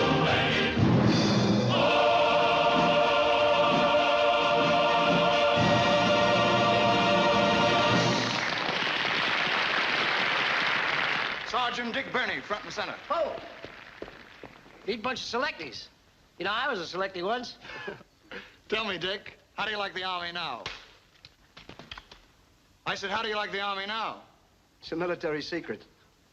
Sergeant Dick Birney, front and center. Oh! Neat bunch of selecties. You know, I was a selectee once. Tell me, Dick, how do you like the Army now? I said, how do you like the Army now? It's a military secret.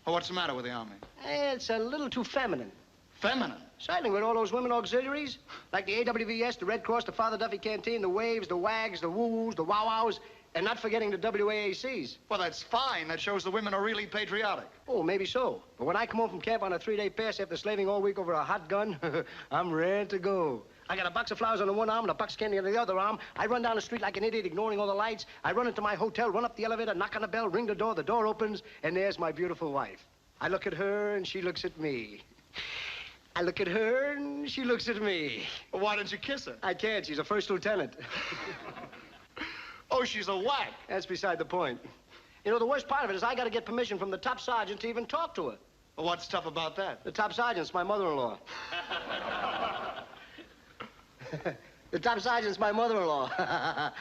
Oh, what's the matter with the Army? It's a little too feminine. Feminine? Certainly, with all those women auxiliaries, like the AWVS, the Red Cross, the Father Duffy Canteen, the Waves, the WAGs, the Woo-Woos, the Wow-Wows, and not forgetting the WAACs. Well, that's fine. That shows the women are really patriotic. Oh, maybe so. But when I come home from camp on a 3-day pass after slaving all week over a hot gun, I'm ready to go. I got a box of flowers on the one arm and a box of candy on the other arm. I run down the street like an idiot, ignoring all the lights. I run into my hotel, run up the elevator, knock on the bell, ring the door opens, and there's my beautiful wife. I look at her, and she looks at me. I look at her, and she looks at me. Well, why didn't you kiss her? I can't. She's a first lieutenant. Oh, she's a whack. That's beside the point. You know, the worst part of it is I got to get permission from the top sergeant to even talk to her. Well, what's tough about that? The top sergeant's my mother-in-law. The top sergeant's my mother-in-law.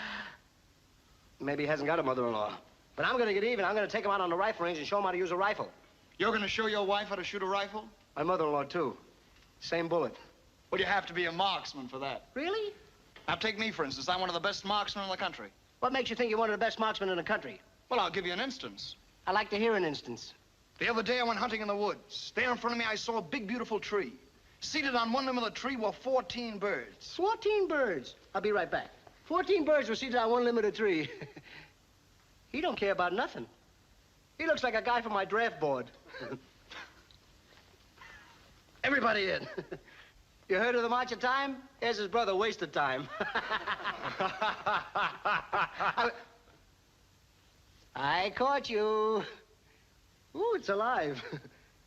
Maybe he hasn't got a mother-in-law. But I'm going to get even. I'm going to take him out on the rifle range and show him how to use a rifle. You're going to show your wife how to shoot a rifle? My mother-in-law, too. Same bullet. Well, you have to be a marksman for that. Really? Now, take me, for instance. I'm one of the best marksmen in the country. What makes you think you're one of the best marksmen in the country? Well, I'll give you an instance. I like to hear an instance. The other day, I went hunting in the woods. There in front of me, I saw a big, beautiful tree. Seated on one limb of the tree were 14 birds. 14 birds? I'll be right back. 14 birds were seated on one limb of the tree. He don't care about nothing. He looks like a guy from my draft board. Everybody in. You heard of the March of Time? Here's his brother, Wasted Time. I caught you. Ooh, it's alive.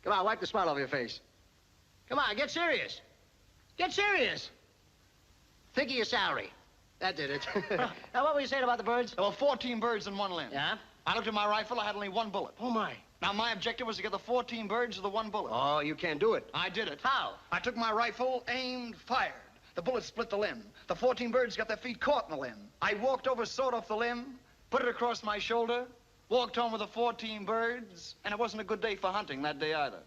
Come on, wipe the smile off your face. Come on, get serious. Get serious. Think of your salary. That did it. Now, what were you saying about the birds? There were 14 birds in one limb. Yeah? I looked at my rifle. I had only one bullet. Oh, my. Now, my objective was to get the 14 birds with the one bullet. Oh, you can't do it. I did it. How? I took my rifle, aimed, fired. The bullet split the limb. The 14 birds got their feet caught in the limb. I walked over, sawed off the limb, put it across my shoulder, walked home with the 14 birds, and it wasn't a good day for hunting that day either.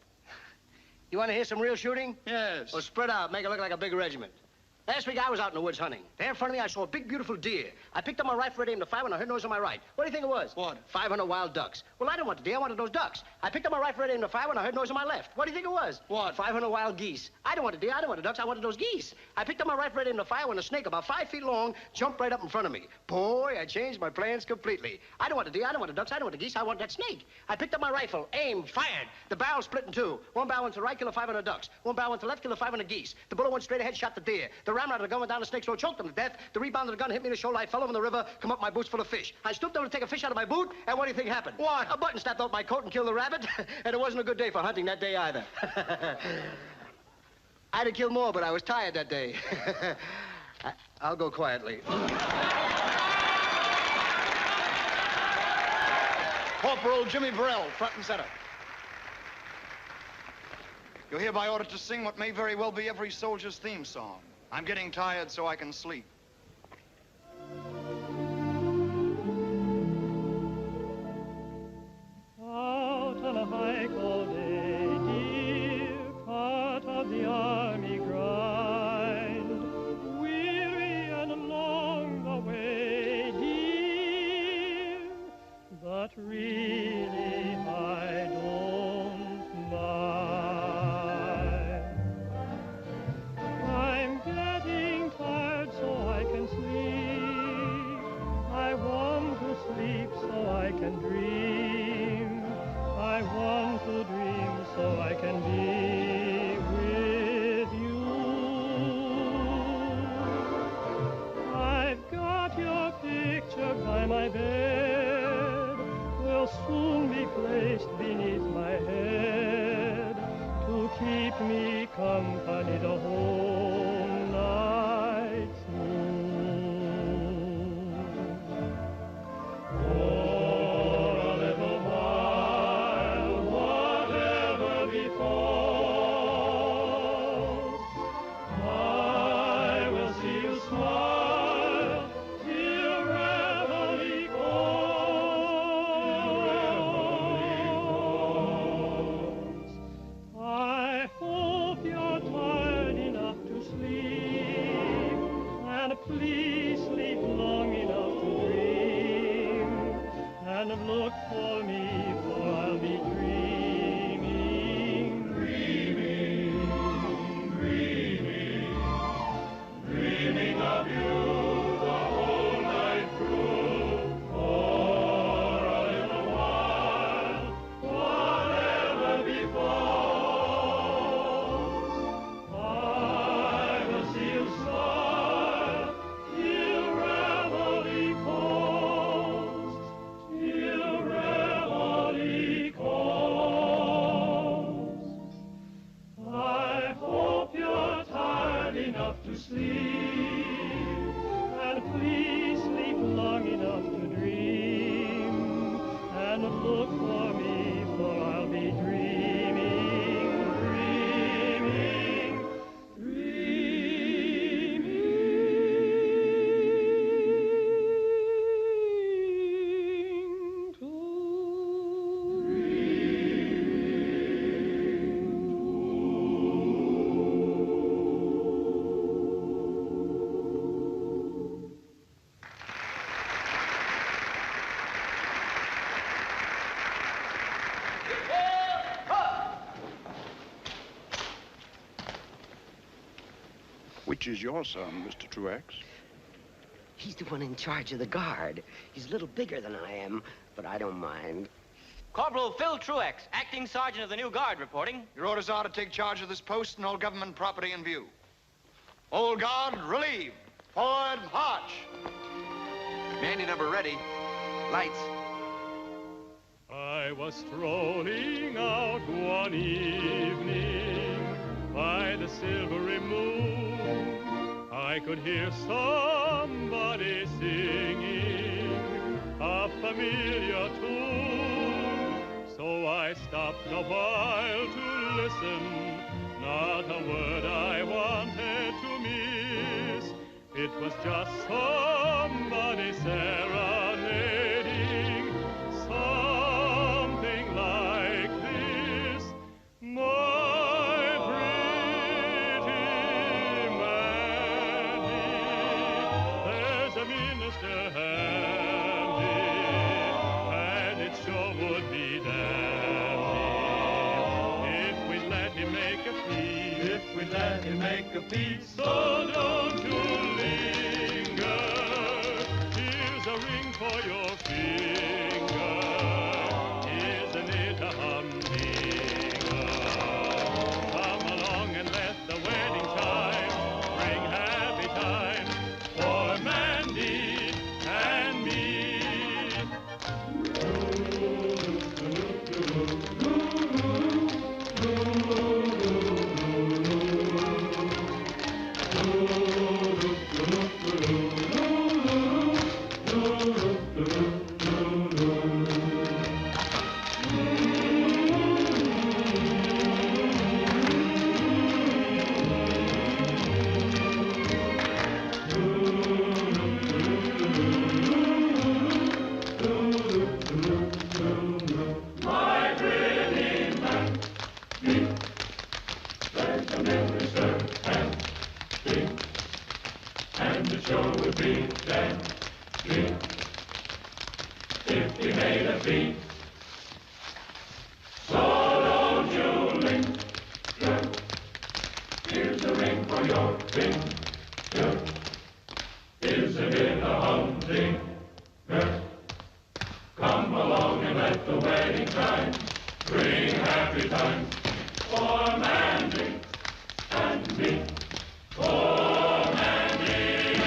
You want to hear some real shooting? Yes. Well, spread out, make it look like a big regiment. Last week, I was out in the woods hunting. There in front of me, I saw a big, beautiful deer. I picked up my rifle, ready aimed to fire when I heard noise on my right. What do you think it was? What? 500 wild ducks. Well, I didn't want the deer, I wanted those ducks. I picked up my rifle, ready aimed to fire when I heard noise on my left. What do you think it was? What? 500 wild geese. I didn't want the deer, I didn't want the ducks, I wanted those geese. I picked up my rifle, ready aimed to fire when a snake about 5 feet long jumped right up in front of me. Boy, I changed my plans completely. I didn't want the deer, I didn't want the ducks, I didn't want the geese, I wanted that snake. I picked up my rifle, aimed, fired. The barrel split in two. One barrel went to the right, killed 500 ducks. One barrel went to the left, killed 500 geese. The bullet went straight ahead, shot the deer. The ramrod of the gun went down the snake, so it choked him to death. The rebound of the gun hit me in the shoulder. I fell over in the river, come up my boots full of fish. I stooped over to take a fish out of my boot, and what do you think happened? What? A button snapped out my coat and killed the rabbit, and it wasn't a good day for hunting that day either. I'd have killed more, but I was tired that day. I'll go quietly. Corporal Jimmy Burrell, front and center. You're hereby ordered to sing what may very well be every soldier's theme song. I'm getting tired so I can sleep. Out on a hike all day, dear, part of the army grind, weary and long the way, dear, but really I don't mind. I'm getting tired so I can sleep. I want to sleep so I can dream. I want to dream. will soon be placed beneath my head to keep me company the whole night through. For a little while, whatever befalls, I will see you smile till reveille calls. I hope you're tired enough to sleep, and please sleep long enough to dream, and look for me, for I'll be dreaming, dreaming, dreaming, dreaming of you the whole night through. For a little while, whatever befalls, I will see you smile till reveille calls, till reveille calls. I hope you're tired enough to sleep, and please sleep long enough to dream, and look for me, for I'll be dreaming, dreaming, dreaming Which is your son, Mr. Truex? He's the one in charge of the guard. He's a little bigger than I am, but I don't mind. Corporal Phil Truex, acting sergeant of the new guard, reporting. Your orders are to take charge of this post and all government property in view. Old guard, relieve. Forward, march. Mandy number ready. Lights. I was strolling out one evening by the silvery moon. I could hear somebody singing a familiar tune. So I stopped a while to listen, not a word I wanted to miss. It was just somebody serenading, something like this. My pretty Mandy, there's a minister handy, and it sure would be dandy if we'd let him make a plea, if we'd let him make a plea. So don't you linger, here's a ring for your finger, isn't it a humdinger? Come along and let the wedding chime bring happy times for Mandy and me. My pretty Mandy, there's a minister handy, and the show would be dandy if he made a fee. So don't you linger, here's a ring for your finger, isn't it a humdinger? Come along and let the wedding chime bring happy times for Mandy and me. For Mandy,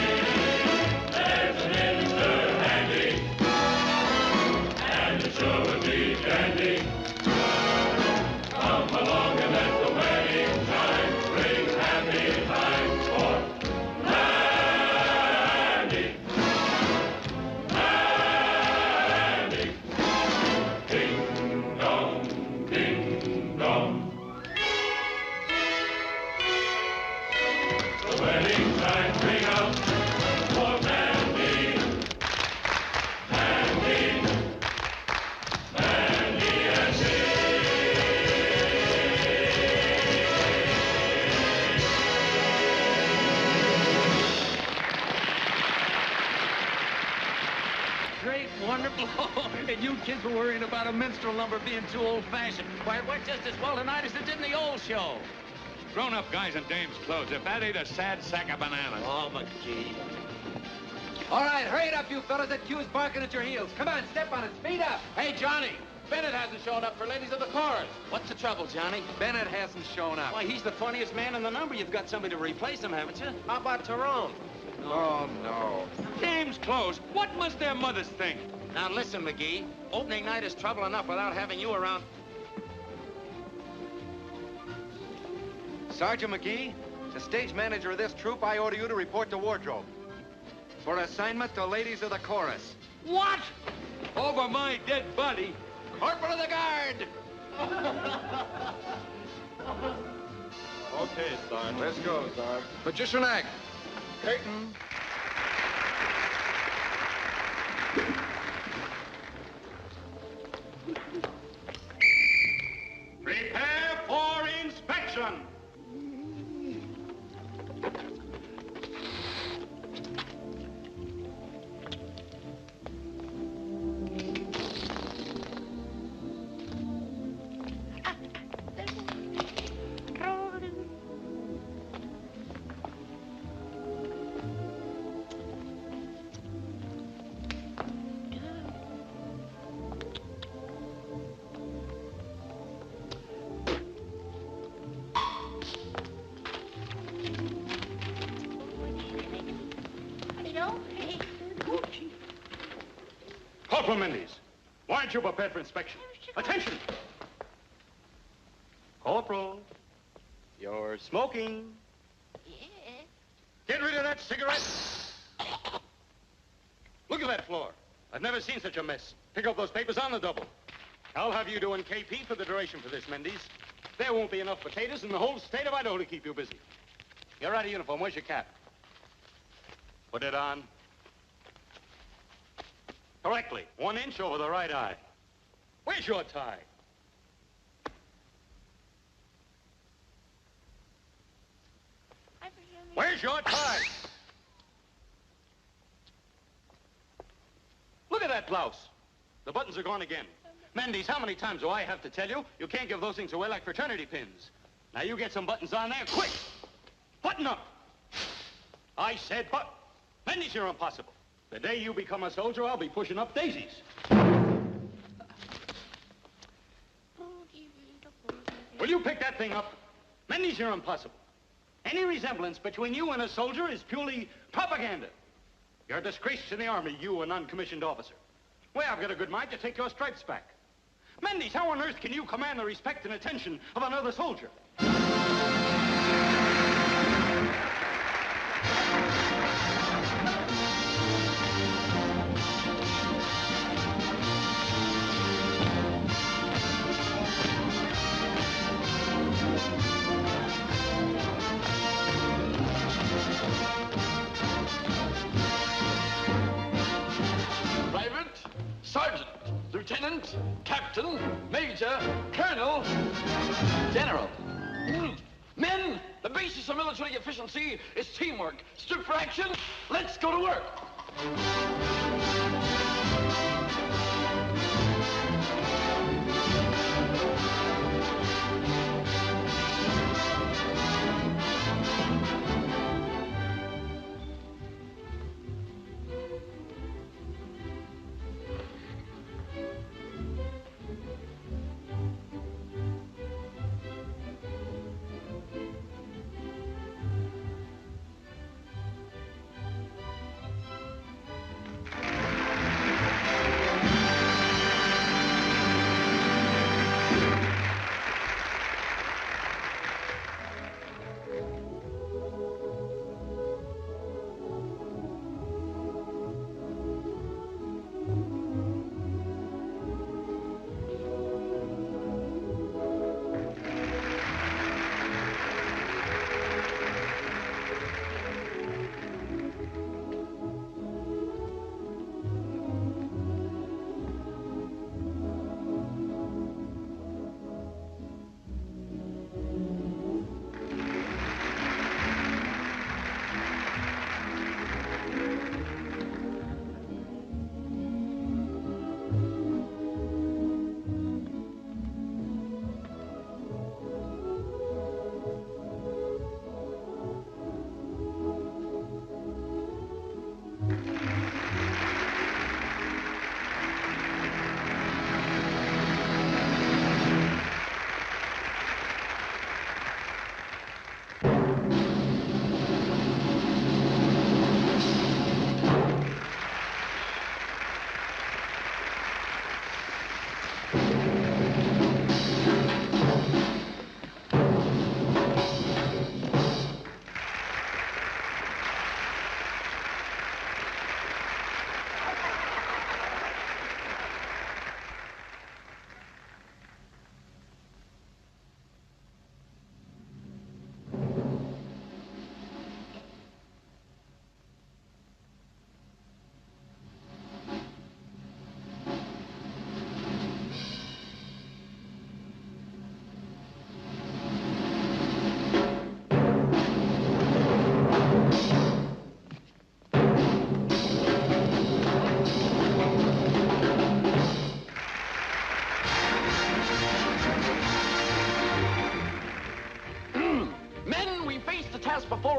there's a minister handy, and it sure would kids were worrying about a minstrel number being too old-fashioned. Why, it went just as well tonight as it did in the old show. Grown-up guys in dames' clothes. If that ain't a sad sack of bananas. Oh, McGee. All right, hurry it up, you fellas. That queue's barking at your heels. Come on, step on it. Speed up. Hey, Johnny, Bennett hasn't shown up for Ladies of the Chorus. What's the trouble, Johnny? Bennett hasn't shown up. Why, he's the funniest man in the number. You've got somebody to replace him, haven't you? How about Tyrone? Oh, no. Dames' clothes. What must their mothers think? Now, listen, McGee. Opening night is trouble enough without having you around. Sergeant McGee, as stage manager of this troupe, I order you to report to wardrobe. For assignment to Ladies of the Chorus. What? Over my dead body? Corporal of the Guard! Okay, Sarge. Let's go, Sarge. Magician act. Curtain. Prepare for inspection. Corporal Mendes, why aren't you prepared for inspection? Attention! Corporal, you're smoking. Get rid of that cigarette. Look at that floor. I've never seen such a mess. Pick up those papers on the double. I'll have you doing KP for the duration for this, Mendes. There won't be enough potatoes in the whole state of Idaho to keep you busy. You're out of uniform. Where's your cap? Put it on. Correctly. 1 inch over the right eye. Where's your tie? Where's your tie? Look at that blouse. The buttons are gone again. Mendes, how many times do I have to tell you? You can't give those things away like fraternity pins. Now you get some buttons on there, quick! Button up! I said Mendes, you're impossible. The day you become a soldier, I'll be pushing up daisies. Will you pick that thing up? Mendes, you're impossible. Any resemblance between you and a soldier is purely propaganda. You're a disgrace in the Army, you, a non-commissioned officer. Well, I've got a good mind to take your stripes back. Mendes, how on earth can you command the respect and attention of another soldier? Sergeant, Lieutenant, Captain, Major, Colonel, General. Men, the basis of military efficiency is teamwork. Stood for action, let's go to work.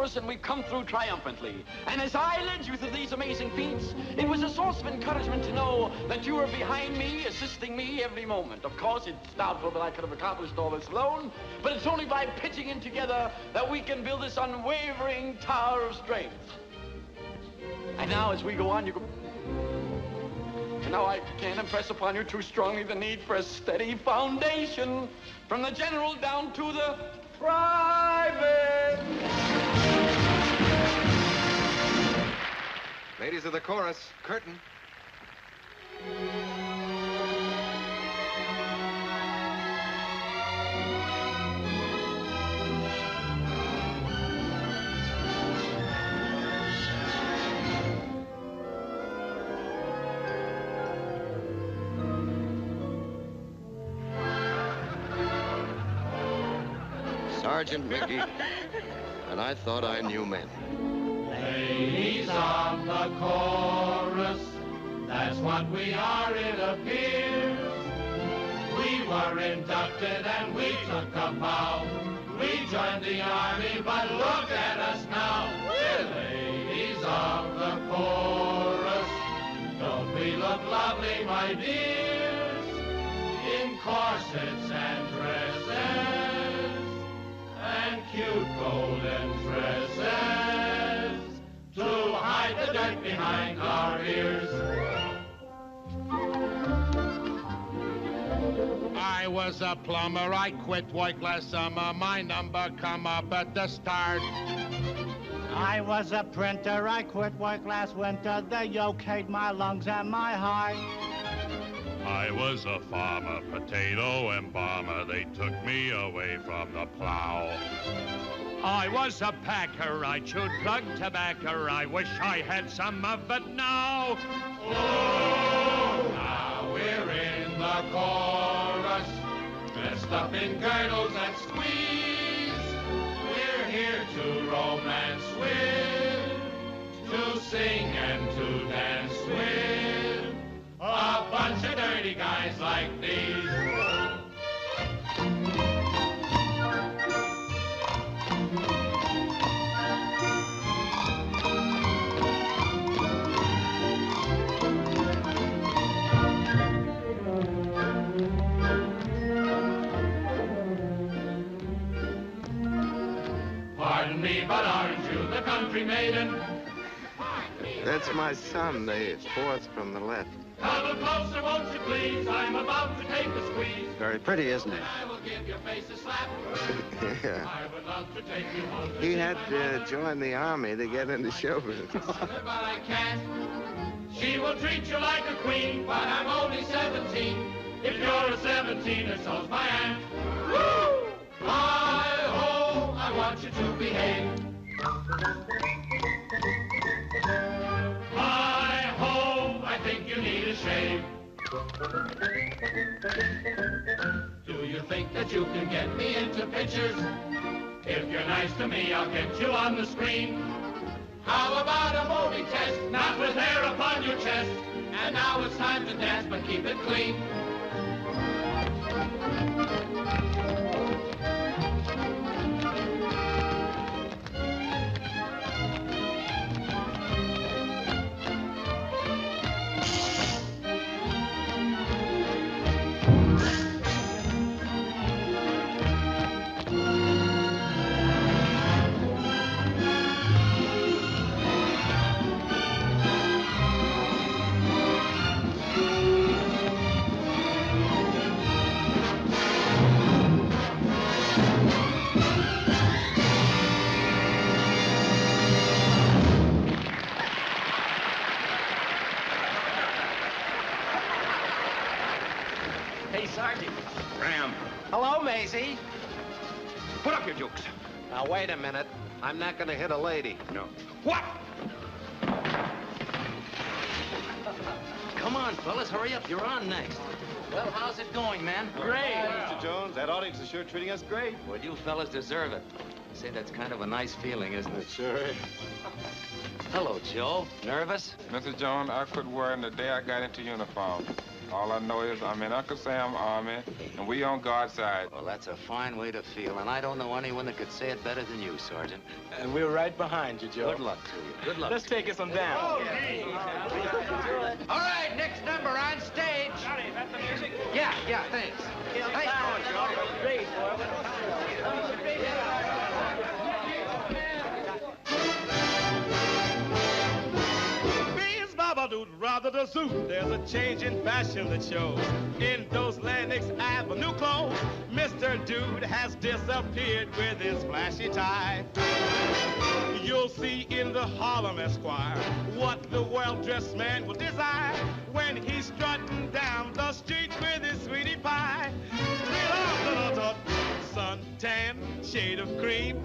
chorus, and we've come through triumphantly. And as I led you through these amazing feats, it was a source of encouragement to know that you were behind me, assisting me every moment. Of course, it's doubtful that I could have accomplished all this alone, but it's only by pitching in together that we can build this unwavering tower of strength. And now, as we go on, and now I can't impress upon you too strongly the need for a steady foundation, from the general down to the private. Ladies of the chorus, curtain. Sergeant Mickey, and I thought I knew men. Ladies of the chorus, that's what we are, it appears. We were inducted and we took a vow. We joined the army, but look at us now. We're ladies of the chorus. Don't we look lovely, my dears? In corsets and dresses and cute golden tresses to hide the dirt behind our ears. I was a plumber, I quit work last summer. My number come up at the start. I was a printer, I quit work last winter. They okayed my lungs and my heart. I was a farmer, potato embalmer. They took me away from the plow. I was a packer, I chewed plug tobacco. I wish I had some of it now. Oh, now we're in the chorus, dressed up in girdles and squeeze. We're here to romance with, to sing and to dance with a bunch of dirty guys like these. Pardon me, but aren't you the country maiden? That's my son, the fourth from the left. Come closer, won't you please? I'm about to take a squeeze. Very pretty, isn't he? I will give your face a slap. Yeah. I would love to take you home. He had to join the army to get into show business. But I can't. She will treat you like a queen, but I'm only 17. If you're a 17er, so's my aunt. Woo! Hi-ho, I want you to behave. Hi-ho, I think you need a shave. Do you think that you can get me into pictures? If you're nice to me, I'll get you on the screen. How about a movie test, not with hair upon your chest? And now it's time to dance, but keep it clean. Hey, Sergeant. Ram. Hello, Maisie. Put up your jukes. Now, wait a minute. I'm not going to hit a lady. No. What? Come on, fellas, hurry up. You're on next. Well, how's it going, man? Great. Mr. Jones, that audience is sure treating us great. Well, you fellas deserve it. Say, that's kind of a nice feeling, isn't it? Sure is. Hello, Joe. Nervous? Mr. Jones, I quit worrying the day I got into uniform. All I know is I'm in Uncle Sam's army, and we on God's side. Well, that's a fine way to feel, and I don't know anyone that could say it better than you, Sergeant. And we're right behind you, Joe. Good luck to you. Good luck. Let's take us on down. All right, next number on stage. Johnny, is that the music? Yeah, thanks. Nice going, Joe. Great, boy. Rather the suit, there's a change in fashion that shows. In those Lennox Avenue clothes, Mr. Dude has disappeared with his flashy tie. You'll see in the Harlem Esquire what the well-dressed man will desire when he's strutting down the street with his sweetie pie. Suntan, shade of cream,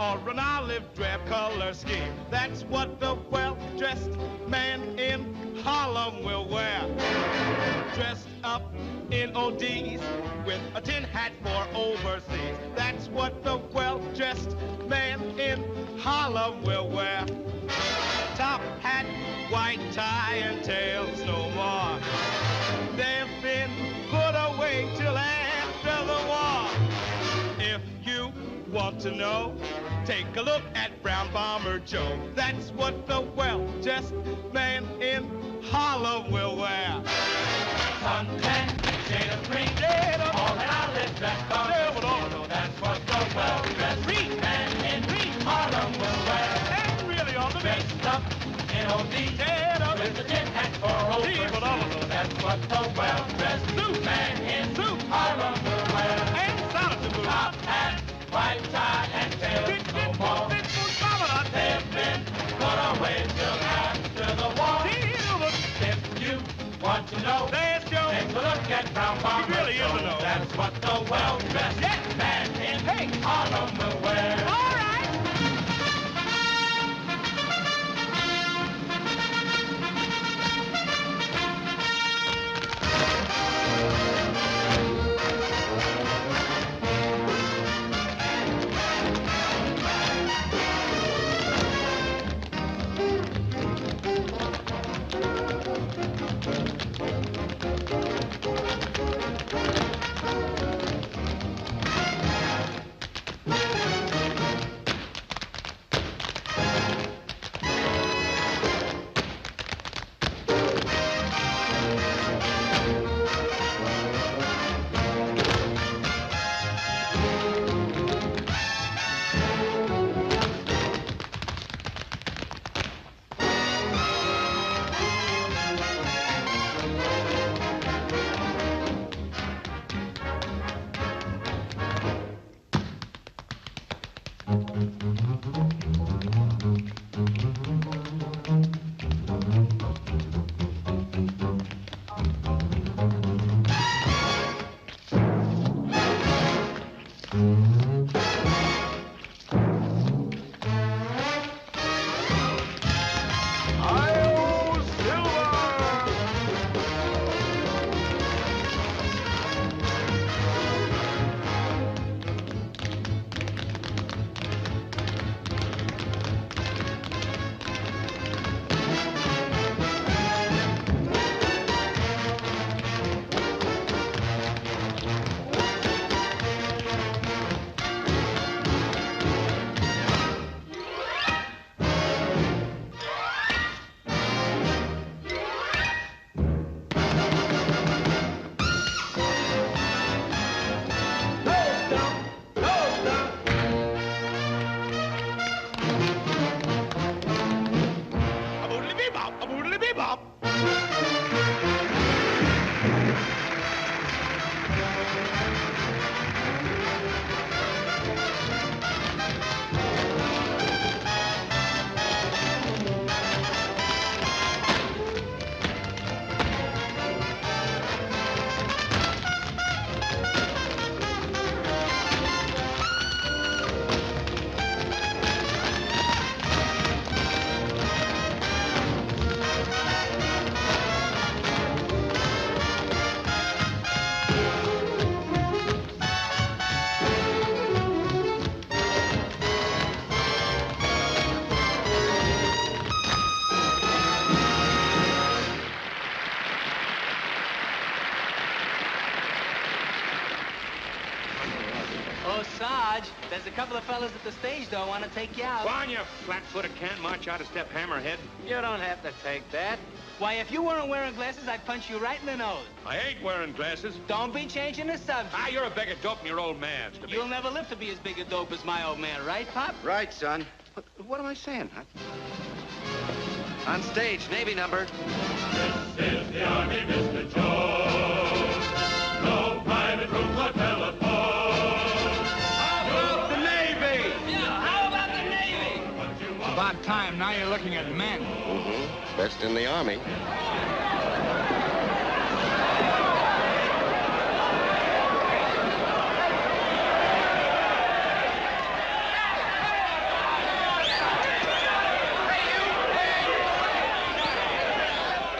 or an olive drab color scheme. That's what the well-dressed man in Harlem will wear. Dressed up in ODs with a tin hat for overseas. That's what the well-dressed man in Harlem will wear. Top hat, white tie, and tails no more. They've been put away till after the war. If you want to know, take a look at Brown Bomber Joe. That's what the well-dressed man in Harlem will wear. Suntan, shade of green, all an olive dress color. That's what the well-dressed man in Harlem will wear. And really on the dressed up in OD with a tin hat for overseas. That's what the well-dressed man in Harlem will wear. And top hat, white tie, and tails no more. They've been put away till after the war. If you want to know, take a look at Brown Bomber Joe. That's what the well-dressed man in Harlem will wear. All right. Oh, Sarge, there's a couple of fellas at the stage door want to take you out. Go on, you flat-footed can't march out a step hammerhead. You don't have to take that. Why, if you weren't wearing glasses, I'd punch you right in the nose. I ain't wearing glasses. Don't be changing the subject. Ah, you're a bag of dope and your old man. You'll never live to be as big a dope as my old man, right, Pop? Right, son. What am I saying? On stage, Navy number. This is the Army, Mr. Jones. No private rooms or telephone. How about the Navy? Yeah, how about the Navy? It's about time. Now you're looking at men. Mm-hmm. Best in the Army.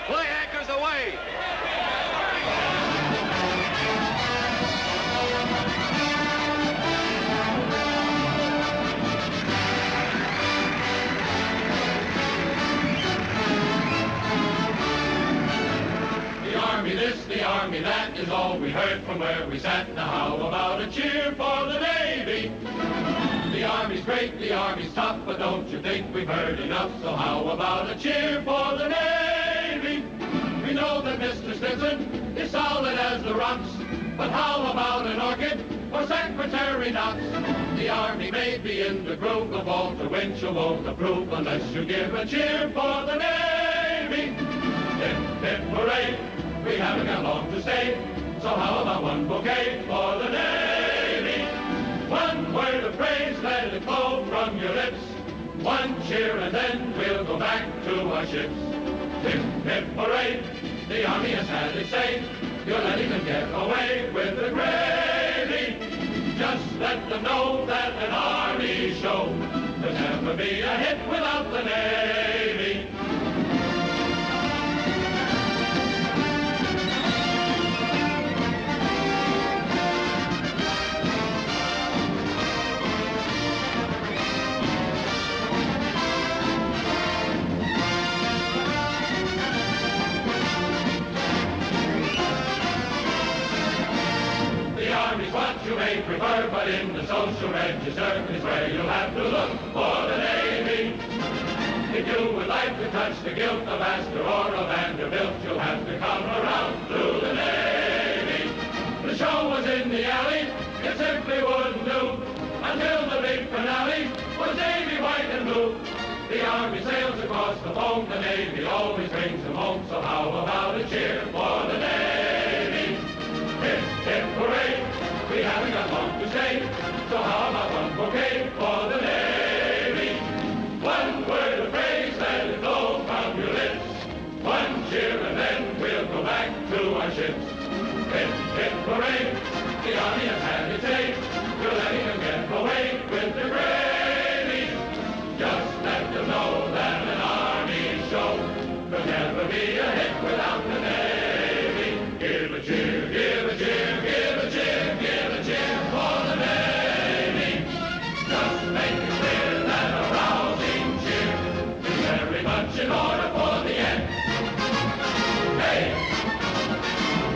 Play anchors away. The Army this, the Army that is all we heard from where we sat. Now how about a cheer for the Navy? The Army's great, the Army's tough, but don't you think we've heard enough? So how about a cheer for the Navy? We know that Mr. Stinson is solid as the rocks, but how about an orchid or Secretary Knox? The Army may be in the groove, but Walter Winchell won't approve unless you give a cheer for the Navy. Hip, hip, hooray, we haven't got long to stay, so how about one bouquet for the Navy? One word of praise, let it flow from your lips. One cheer and then we'll go back to our ships. Hip, hip, hooray, the Army has had its say. You're letting them get away with the gravy. Just let them know that an Army show could never be a hit without the Navy. The Army's what you may prefer, but in the social register is where you'll have to look for the Navy. If you would like to touch the guilt of Astor or of Vanderbilt, you'll have to come around through the Navy. The show was in the alley, it simply wouldn't do, until the big finale was Navy white and blue. The Army sails across the foam, the Navy always brings them home, so how about a cheer for the Navy? Hip, hip, hooray, we haven't got long to stay, so how about one bouquet for the Navy? One word of praise, let it flow from your lips. One cheer and then we'll go back to our ships. Hip, hip, hooray, the Army has had its say. You're letting them get away with the gravy. Just let them know that an Army show could never be a hit without the Navy. Give a cheer, give a cheer, give a cheer, give a cheer for the Navy. Just make it clear that a rousing cheer is very much in order for the end. Hey,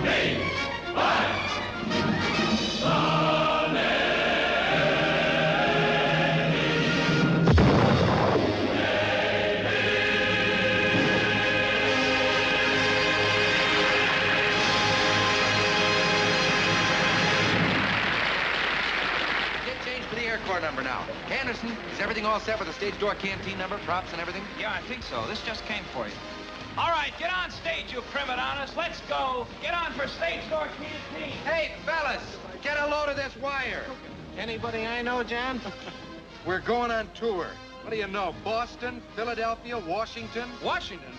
hey, bye. Number now. Anderson, is everything all set with the stage door canteen number, props and everything? Yeah, I think so. This just came for you. All right, get on stage, you prima donnas. Let's go. Get on for stage door canteen. Hey, fellas, get a load of this wire. Anybody I know, John? We're going on tour. What do you know, Boston, Philadelphia, Washington? Washington?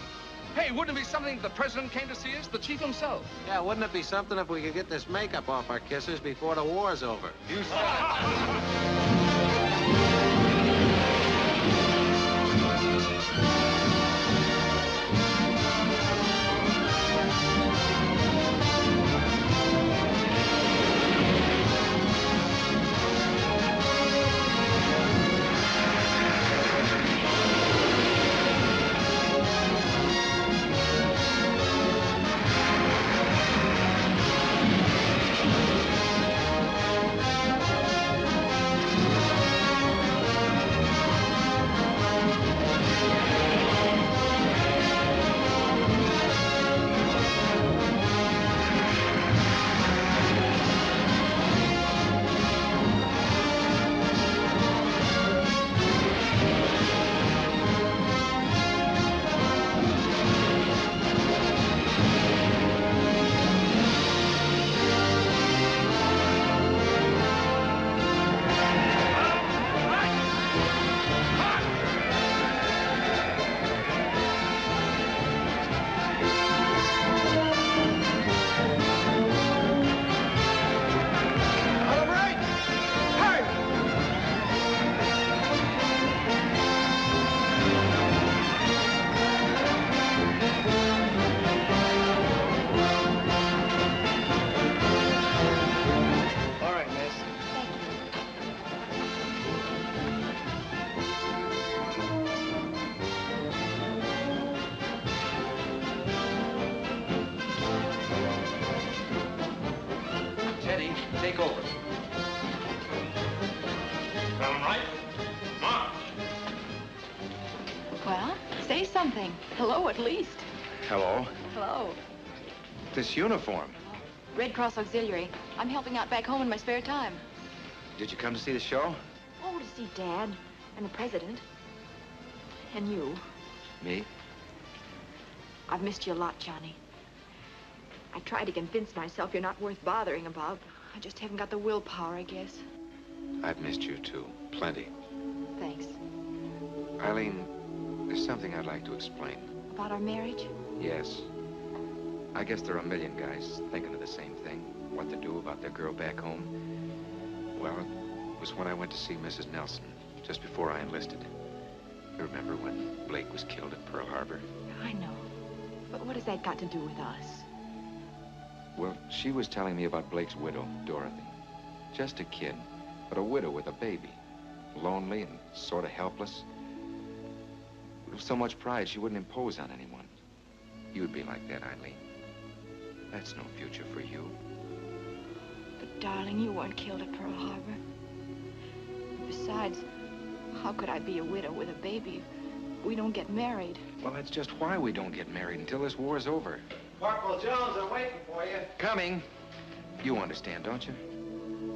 Hey, wouldn't it be something if the president came to see us, the chief himself? Yeah, wouldn't it be something if we could get this makeup off our kisses before the war's over? You said it. take over. Got 'em right? March. Well, say something. Hello, at least. Hello. Hello. This uniform. Red Cross Auxiliary. I'm helping out back home in my spare time. Did you come to see the show? Oh, to see Dad and the President. And you. Me? I've missed you a lot, Johnny. I tried to convince myself you're not worth bothering about. I just haven't got the willpower, I guess. I've missed you, too. Plenty. Thanks. Eileen, there's something I'd like to explain. About our marriage? Yes. I guess there are a million guys thinking of the same thing. What to do about their girl back home. Well, it was when I went to see Mrs. Nelson, just before I enlisted. You remember when Blake was killed at Pearl Harbor? I know. But what has that got to do with us? Well, she was telling me about Blake's widow, Dorothy. Just a kid, but a widow with a baby. Lonely and sort of helpless. With so much pride, she wouldn't impose on anyone. You'd be like that, Eileen. That's no future for you. But, darling, you weren't killed at Pearl Harbor. Besides, how could I be a widow with a baby if we don't get married? Well, that's just why we don't get married until this war is over. Corporal Jones, I'm waiting for you. Coming. You understand, don't you?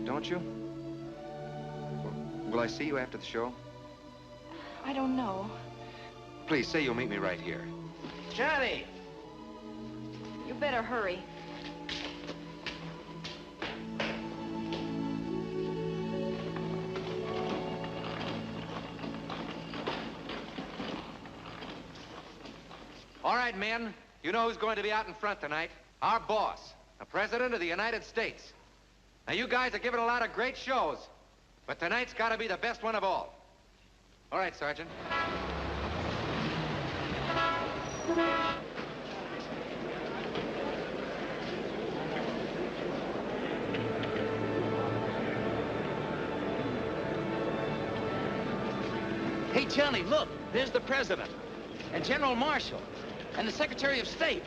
Don't you? Will I see you after the show? I don't know. Please, say you'll meet me right here. Johnny! You better hurry. All right, men. You know who's going to be out in front tonight? Our boss, the President of the United States. Now, you guys are giving a lot of great shows, but tonight's got to be the best one of all. All right, Sergeant. Hey, Johnny, look. There's the President and General Marshall and the Secretary of State.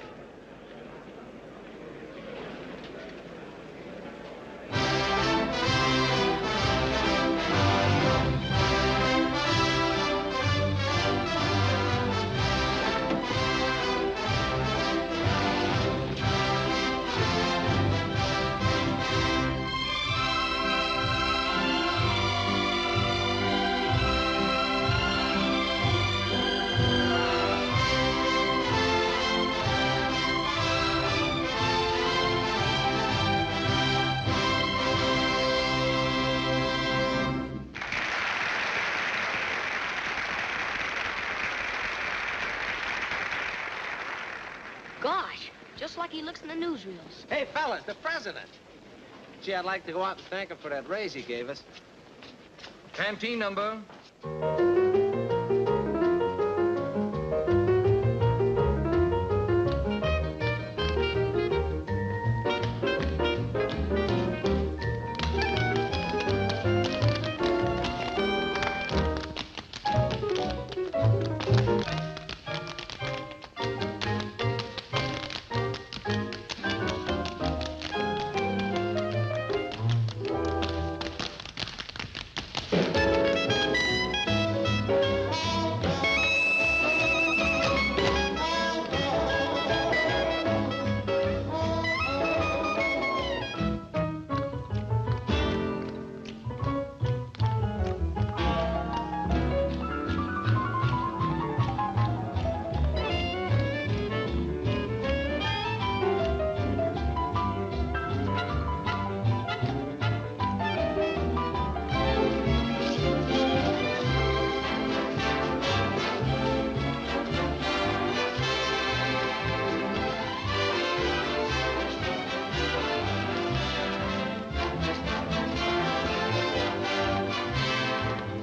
Gosh, just like he looks in the newsreels. Hey, fellas, the President. Gee, I'd like to go out and thank him for that raise he gave us. Canteen number.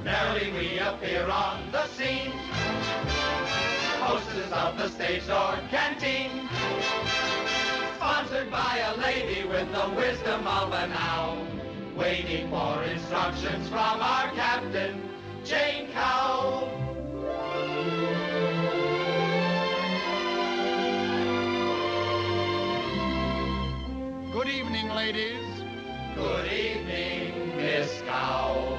Merrily we appear on the scene, hostess of the stage door canteen, sponsored by a lady with the wisdom of an owl, waiting for instructions from our captain, Jane Cowell. Good evening, ladies. Good scowl.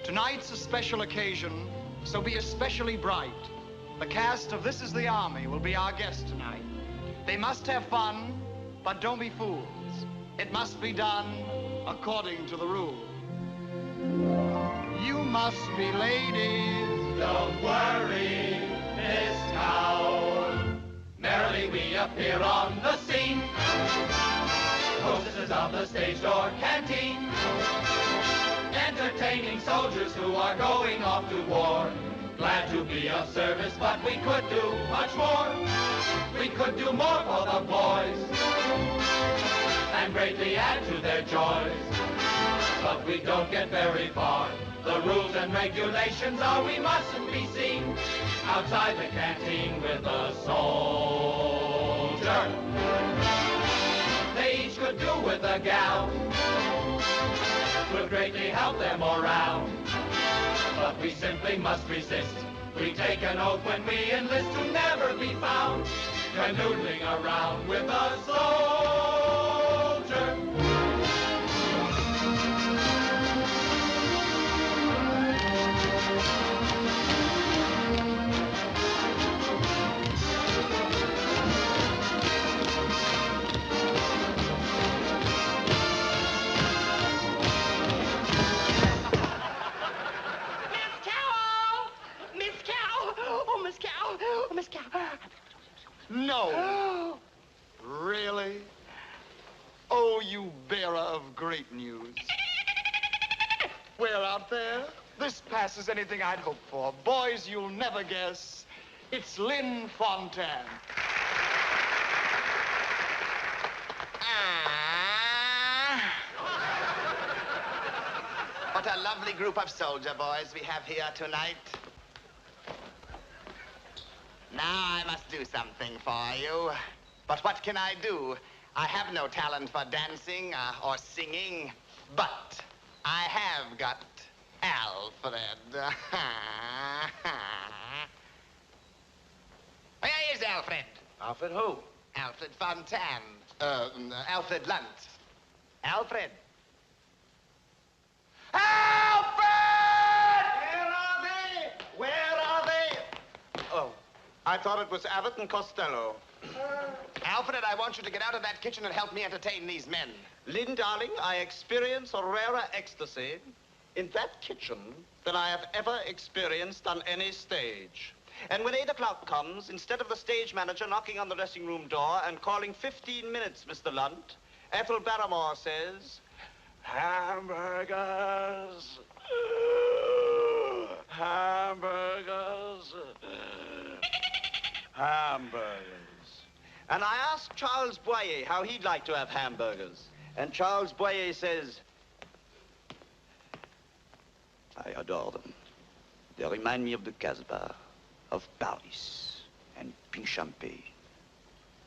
Tonight's a special occasion, so be especially bright. The cast of This Is the Army will be our guest tonight. They must have fun, but don't be fools. It must be done according to the rule. You must be ladies. Don't worry, Miss Cowl. Merrily we appear on the scene, hostesses of the stage door canteen, entertaining soldiers who are going off to war. Glad to be of service, but we could do much more. We could do more for the boys and greatly add to their joys. But we don't get very far. The rules and regulations are we mustn't be seen outside the canteen with a soldier. They each could do with a gal. Will greatly help their morale. But we simply must resist. We take an oath when we enlist to never be found canoodling around with a soldier. No. Really? Oh, you bearer of great news. We're out there. This passes anything I'd hoped for. Boys, you'll never guess. It's Lynn Fontanne. What a lovely group of soldier boys we have here tonight. Now I must do something for you. But what can I do? I have no talent for dancing or singing, but I have got Alfred. Where is Alfred? Alfred who? Alfred Fontanne. Alfred Lunt. Alfred. Alfred! Where are they? Where are they? Oh, I thought it was Abbott and Costello. Alfred, I want you to get out of that kitchen and help me entertain these men. Lynn, darling, I experience a rarer ecstasy in that kitchen than I have ever experienced on any stage. And when 8 o'clock comes, instead of the stage manager knocking on the dressing room door and calling 15 minutes, Mr. Lunt, Ethel Barrymore says, hamburgers, hamburgers, hamburgers. And I asked Charles Boyer how he'd like to have hamburgers. And Charles Boyer says, I adore them. They remind me of the Casbah, of Paris, and pink champagne.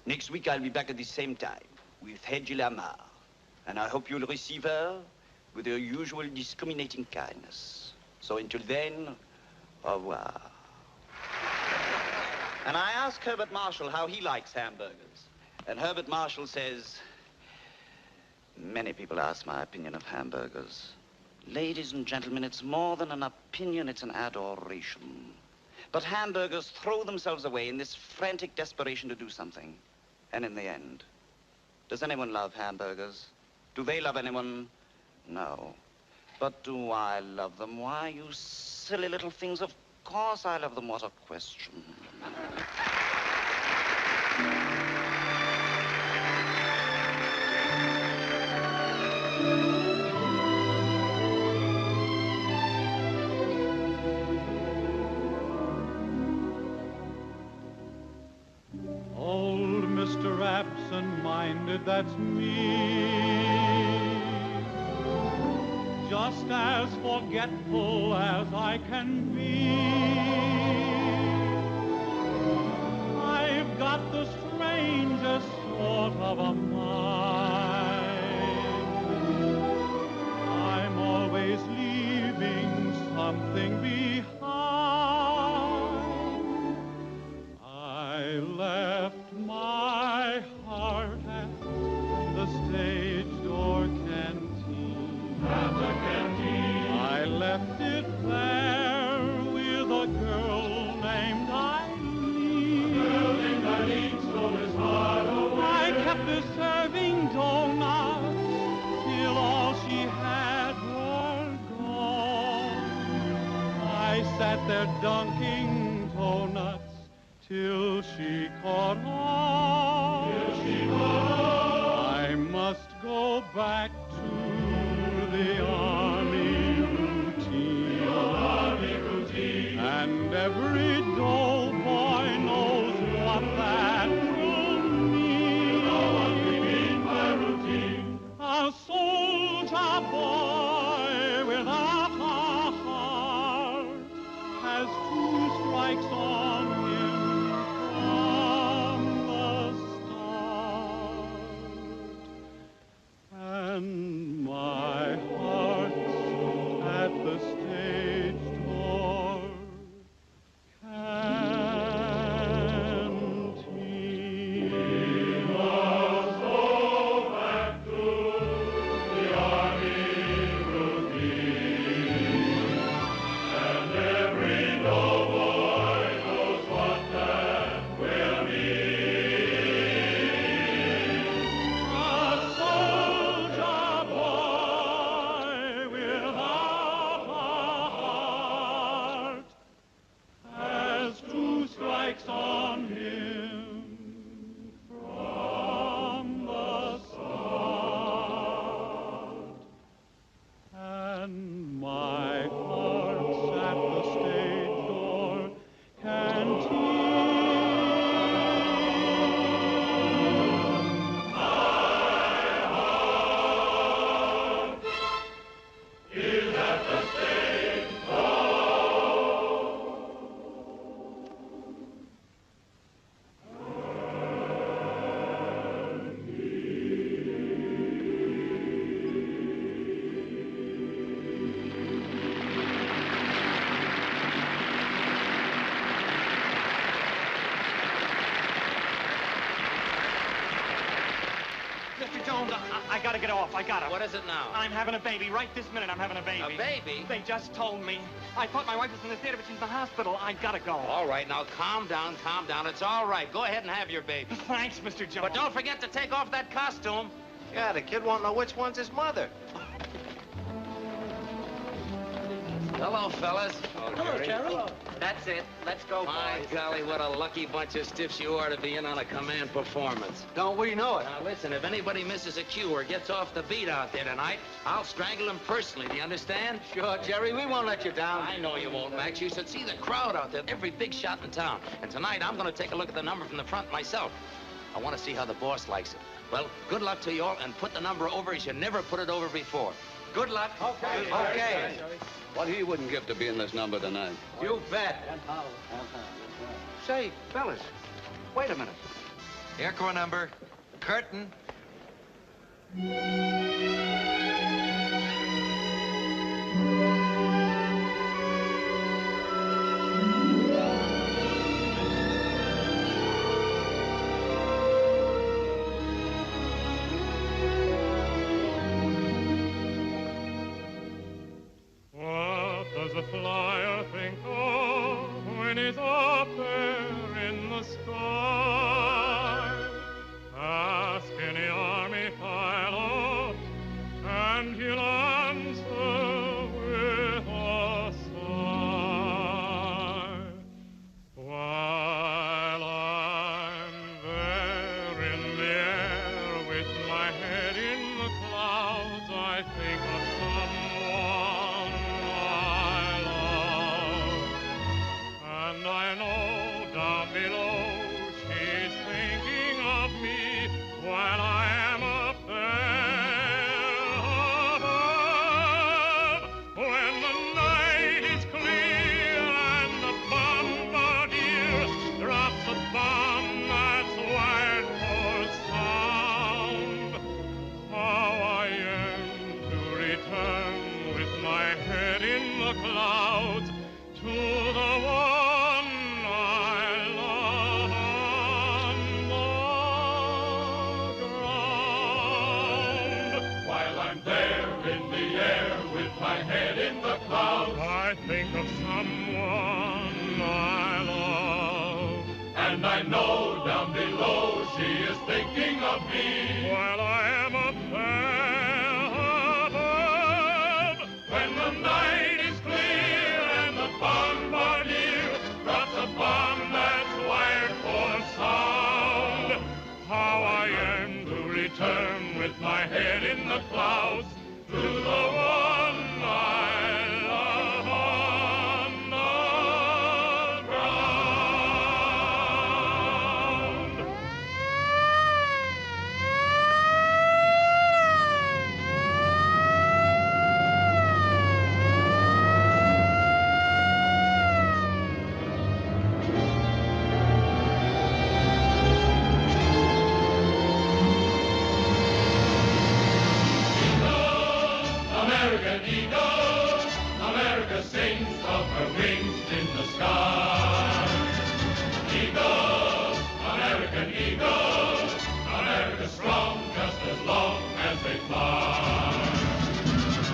Next week, I'll be back at the same time with Hedgie Lamar. And I hope you'll receive her with your usual discriminating kindness. So until then, au revoir. And I asked Herbert Marshall how he likes hamburgers. And Herbert Marshall says, many people ask my opinion of hamburgers. Ladies and gentlemen, it's more than an opinion, it's an adoration. But hamburgers throw themselves away in this frantic desperation to do something. And in the end, does anyone love hamburgers? Do they love anyone? No. But do I love them? Why, you silly little things, of course I love them. What a question. Old Mr. Absent-Minded, that's me. Just as forgetful as I can be. I've got the strangest sort of a mind. I'm always leaving something behind. I left my heart at the stage door canteen. sat there dunking toe nuts till she caught on. I must go back to the army routine. And every dull boy knows what that will mean. You know what we mean by routine. A soldier boy without a heart has 2 strikes on him from the start. And my heart's at the stage door. Canteen. We must go back to the army routine. And every doughboy knows what that will mean. A soldier boy without a heart has 2 strikes on him from the start. And my heart's at the stage door, is at the stage Mr. Jones, I gotta get off. I gotta. What is it now? I'm having a baby. Right this minute, I'm having a baby. A baby? They just told me. I thought my wife was in the theater, but she's in the hospital. I gotta go. All right, now calm down, calm down. It's all right. Go ahead and have your baby. Thanks, Mr. Jones. But don't forget to take off that costume. Yeah, the kid won't know which one's his mother. Hello, fellas. Hello, Jerry. That's it. Let's go, My golly, what a lucky bunch of stiffs you are to be in on a command performance. Don't we know it? Now, listen, if anybody misses a cue or gets off the beat out there tonight, I'll strangle him personally. Do you understand? Sure, Jerry, we won't let you down. I know you won't, Max. You should see the crowd out there. Every big shot in town. And tonight, I'm going to take a look at the number from the front myself. I want to see how the boss likes it. Well, good luck to you all, and put the number over as you never put it over before. Good luck. Okay. Okay. What he wouldn't give to be in this number tonight. You bet. Say, fellas, wait a minute. Here, core number. Curtain. What does a flyer think of when he's up there in the sky? Ask any army pilot, and he'll answer with a sigh. While I'm there in the air with my head in the clouds, I think of someone I love. And I know down below she's thinking of me while I am up there above. When the night is clear and the bombardier drops a bomb that's wired for sound, how I yearn to return with my head in the clouds to the one I love on the ground. While I'm there in the air with my head in the clouds, I think of someone I love. And I know down below she is thinking of me while I am up there above. When the night is clear and the bomb American eagle, America sings from her wings in the sky. Eagle, American eagle, America strong just as long as they fly.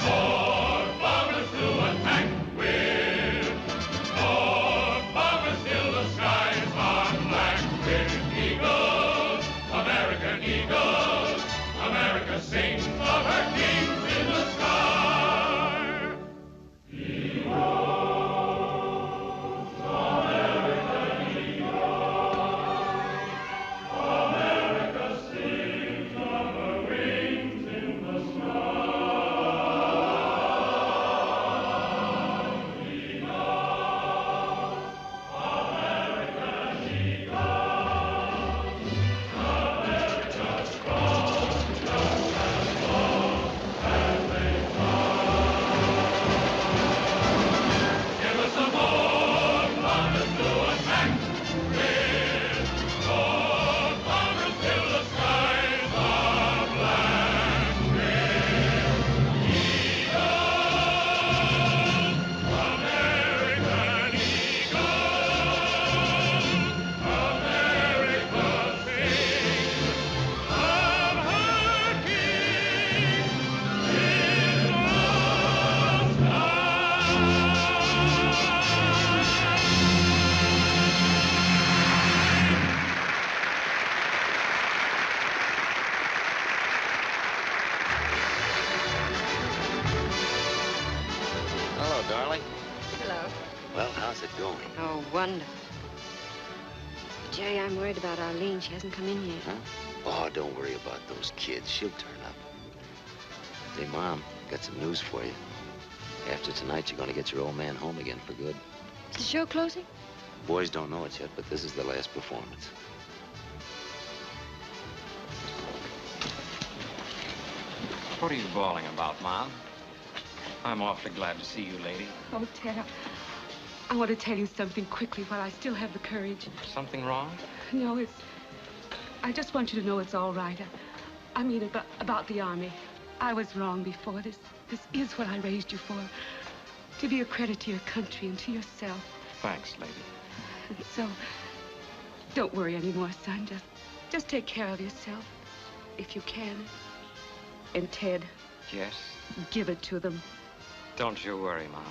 More bombers to attack with, more bombers till the skies are black with eagles, American eagles, America sings of her kings in the sky. Eagles, American eagles, America sings of her wings in the sky. Hello, darling. Hello. Well, how's it going? Oh, wonderful. Jerry, I'm worried about Arlene. She hasn't come in yet. Huh? Oh, don't worry about those kids. She'll turn up. Hey, Mom, got some news for you. After tonight, you're going to get your old man home again for good. Is the show closing? Boys don't know it yet, but this is the last performance. What are you bawling about, Mom? I'm awfully glad to see you, lady. Oh, Ted, I want to tell you something quickly while I still have the courage. Something wrong? No, I just want you to know it's all right. I mean about the Army. I was wrong before. This is what I raised you for. To be a credit to your country and to yourself. Thanks, lady. So, don't worry anymore, son. Just take care of yourself, if you can. And Ted. Yes? Give it to them. Don't you worry, Mom.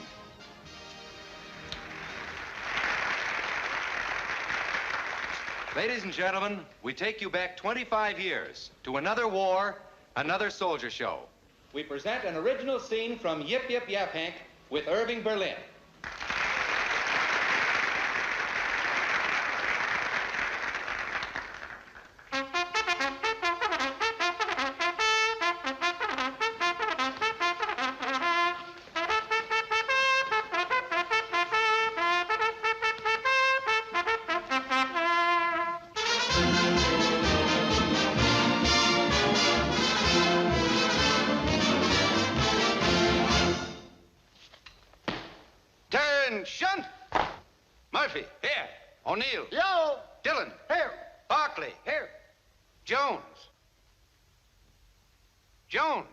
Ladies and gentlemen, we take you back 25 years to another war, another soldier show. We present an original scene from Yip Yip Yap Hank with Irving Berlin. Attention! Murphy. Here. O'Neill. Yo. Dillon. Here. Barkley. Here. Jones. Jones.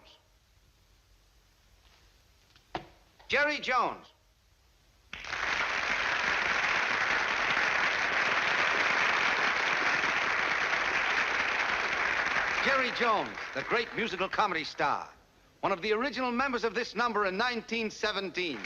Jerry Jones. Jerry Jones, the great musical comedy star. One of the original members of this number in 1917.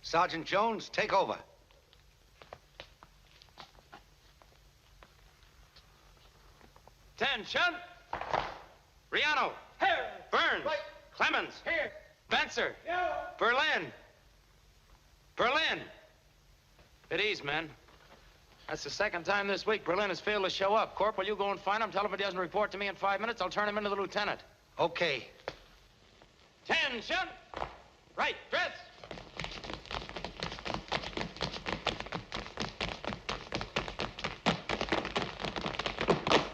Sergeant Jones, take over. Attention! Riano. Here. Burns. Right. Clemens. Here. Benser. Yeah. Berlin. Berlin. At ease, men. That's the second time this week Berlin has failed to show up. Corporal, you go and find him. Tell him if he doesn't report to me in 5 minutes, I'll turn him into the lieutenant. Okay. Attention! Right, dress!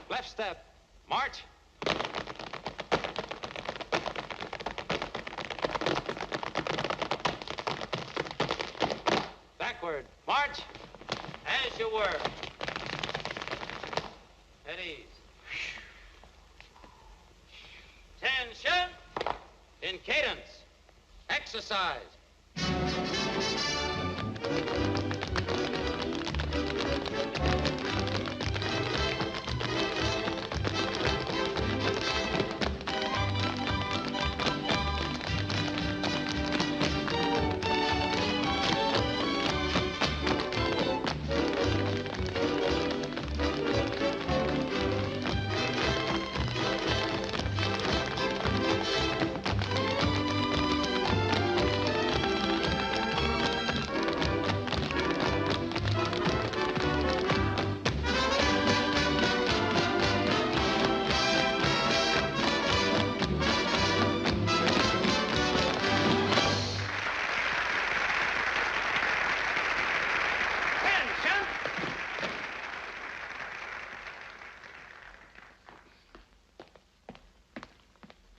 Left step. March. Backward. March. As you were. At ease. Attention. In cadence. Exercise.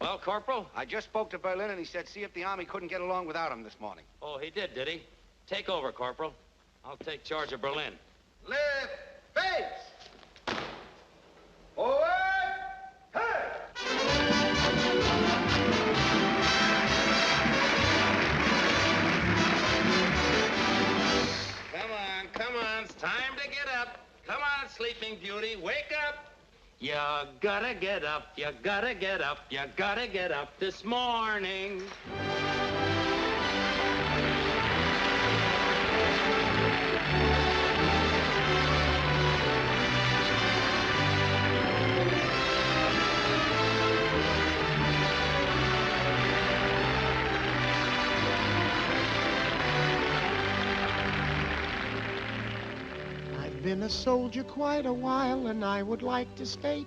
Well, Corporal? I just spoke to Berlin, and he said see if the Army couldn't get along without him this morning. Oh, he did he? Take over, Corporal. I'll take charge of Berlin. Left face! Forward! Come on, it's time to get up. Come on, Sleeping Beauty, wake up. You gotta get up, you gotta get up, you gotta get up this morning. Been a soldier quite a while, and I would like to state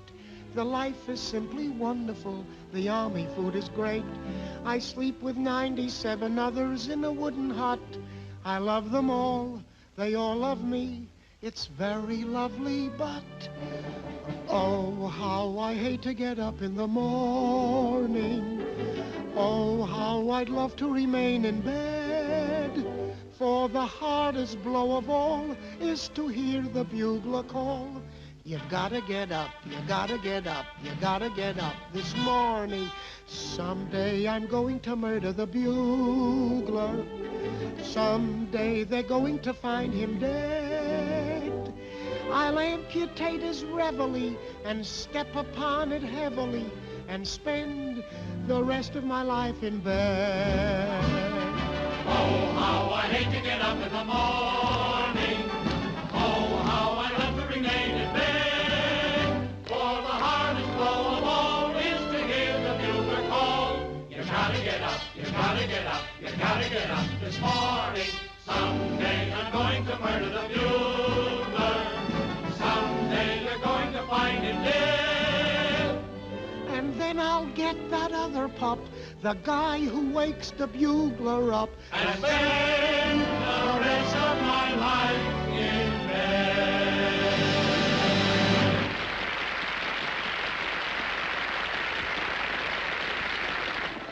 the life is simply wonderful. The Army food is great. I sleep with 97 others in a wooden hut. I love them all. They all love me. It's very lovely, but oh, how I hate to get up in the morning. Oh, how I'd love to remain in bed. For the hardest blow of all is to hear the bugler call. You've gotta get up, you gotta get up, you gotta get up this morning. Someday I'm going to murder the bugler. Someday they're going to find him dead. I'll amputate his reveille and step upon it heavily and spend the rest of my life in bed. Oh, how I hate to get up in the morning. Oh, how I love to remain in bed. For the hardest blow of all is to hear the bugler call. You gotta get up, you gotta get up, you gotta get up this morning. Someday I'm going to murder the bugler. Someday you're going to find him dead. And then I'll get that other pup, the guy who wakes the bugler up, and spend the rest of my life in bed.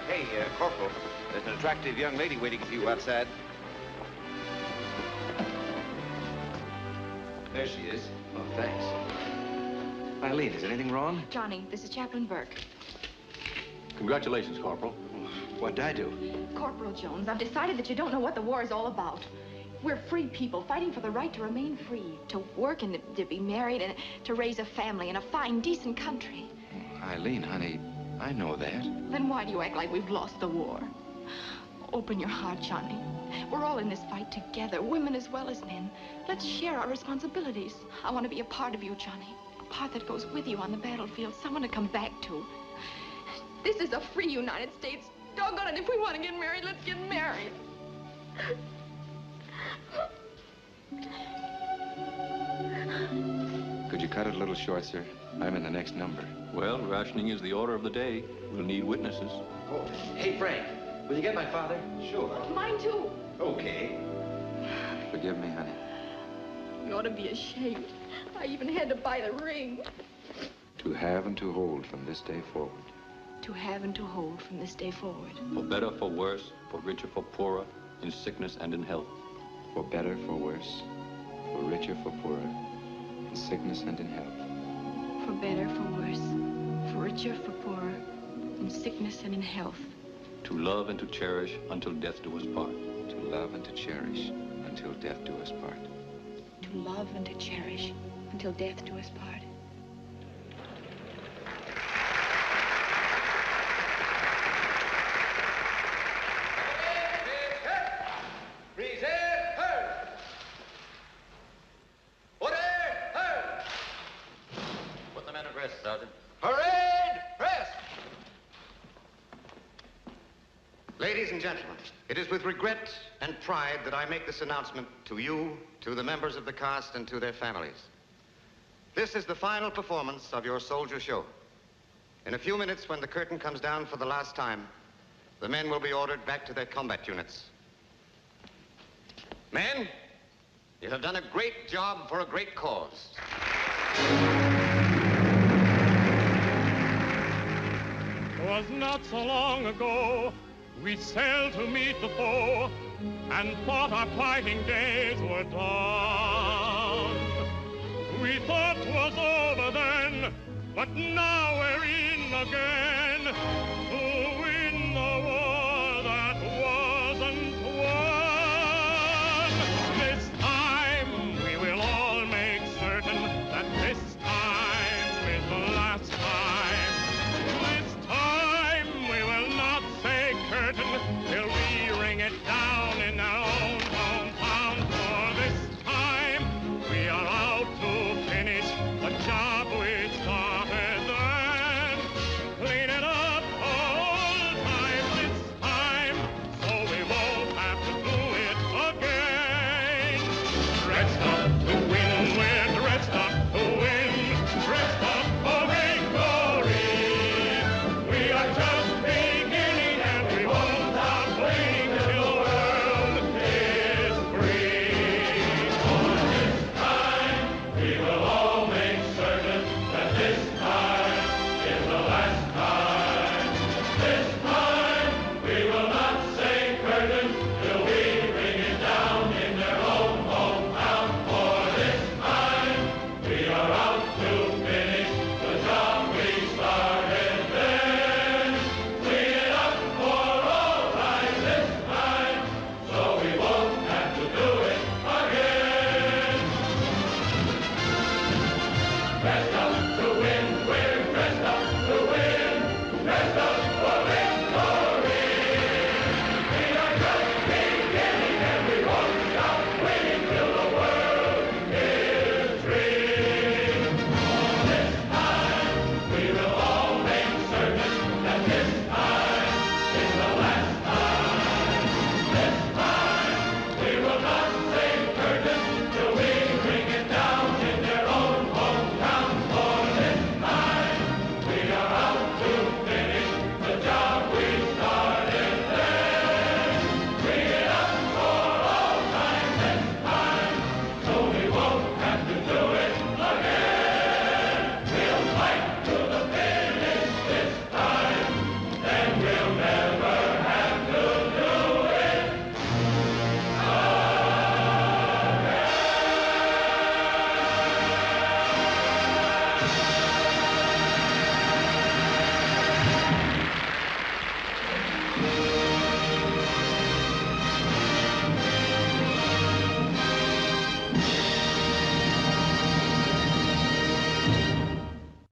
Hey, Corporal, there's an attractive young lady waiting for you outside. There she is. Oh, thanks. Eileen, is anything wrong? Johnny, this is Chaplain Burke. Congratulations, Corporal. What'd I do? Corporal Jones, I've decided that you don't know what the war is all about. We're free people fighting for the right to remain free, to work and to be married and to raise a family in a fine, decent country. Eileen, honey, I know that. Then why do you act like we've lost the war? Open your heart, Johnny. We're all in this fight together, women as well as men. Let's share our responsibilities. I want to be a part of you, Johnny. A part that goes with you on the battlefield, someone to come back to. This is a free United States. Doggone it, if we want to get married, let's get married. Could you cut it a little short, sir? I'm in the next number. Well, rationing is the order of the day. We'll need witnesses. Oh, hey, Frank, will you get my father? Sure. Mine too. Okay. Forgive me, honey. You ought to be ashamed. I even had to buy the ring. To have and to hold from this day forward. To have and to hold from this day forward. For better, for worse, for richer, for poorer, in sickness and in health. For better, for worse, for richer, for poorer, in sickness and in health. For better, for worse, for richer, for poorer, in sickness and in health. To love and to cherish until death do us part. To love and to cherish until death do us part. To love and to cherish until death do us part. Put the men at rest, Sergeant. Parade! Rest! Ladies and gentlemen, it is with regret and pride that I make this announcement to you, to the members of the cast, and to their families. This is the final performance of your soldier show. In a few minutes, when the curtain comes down for the last time, the men will be ordered back to their combat units. Men, you have done a great job for a great cause. Was not so long ago, we sailed to meet the foe, and thought our fighting days were done. We thought 'twas over then, but now we're in again to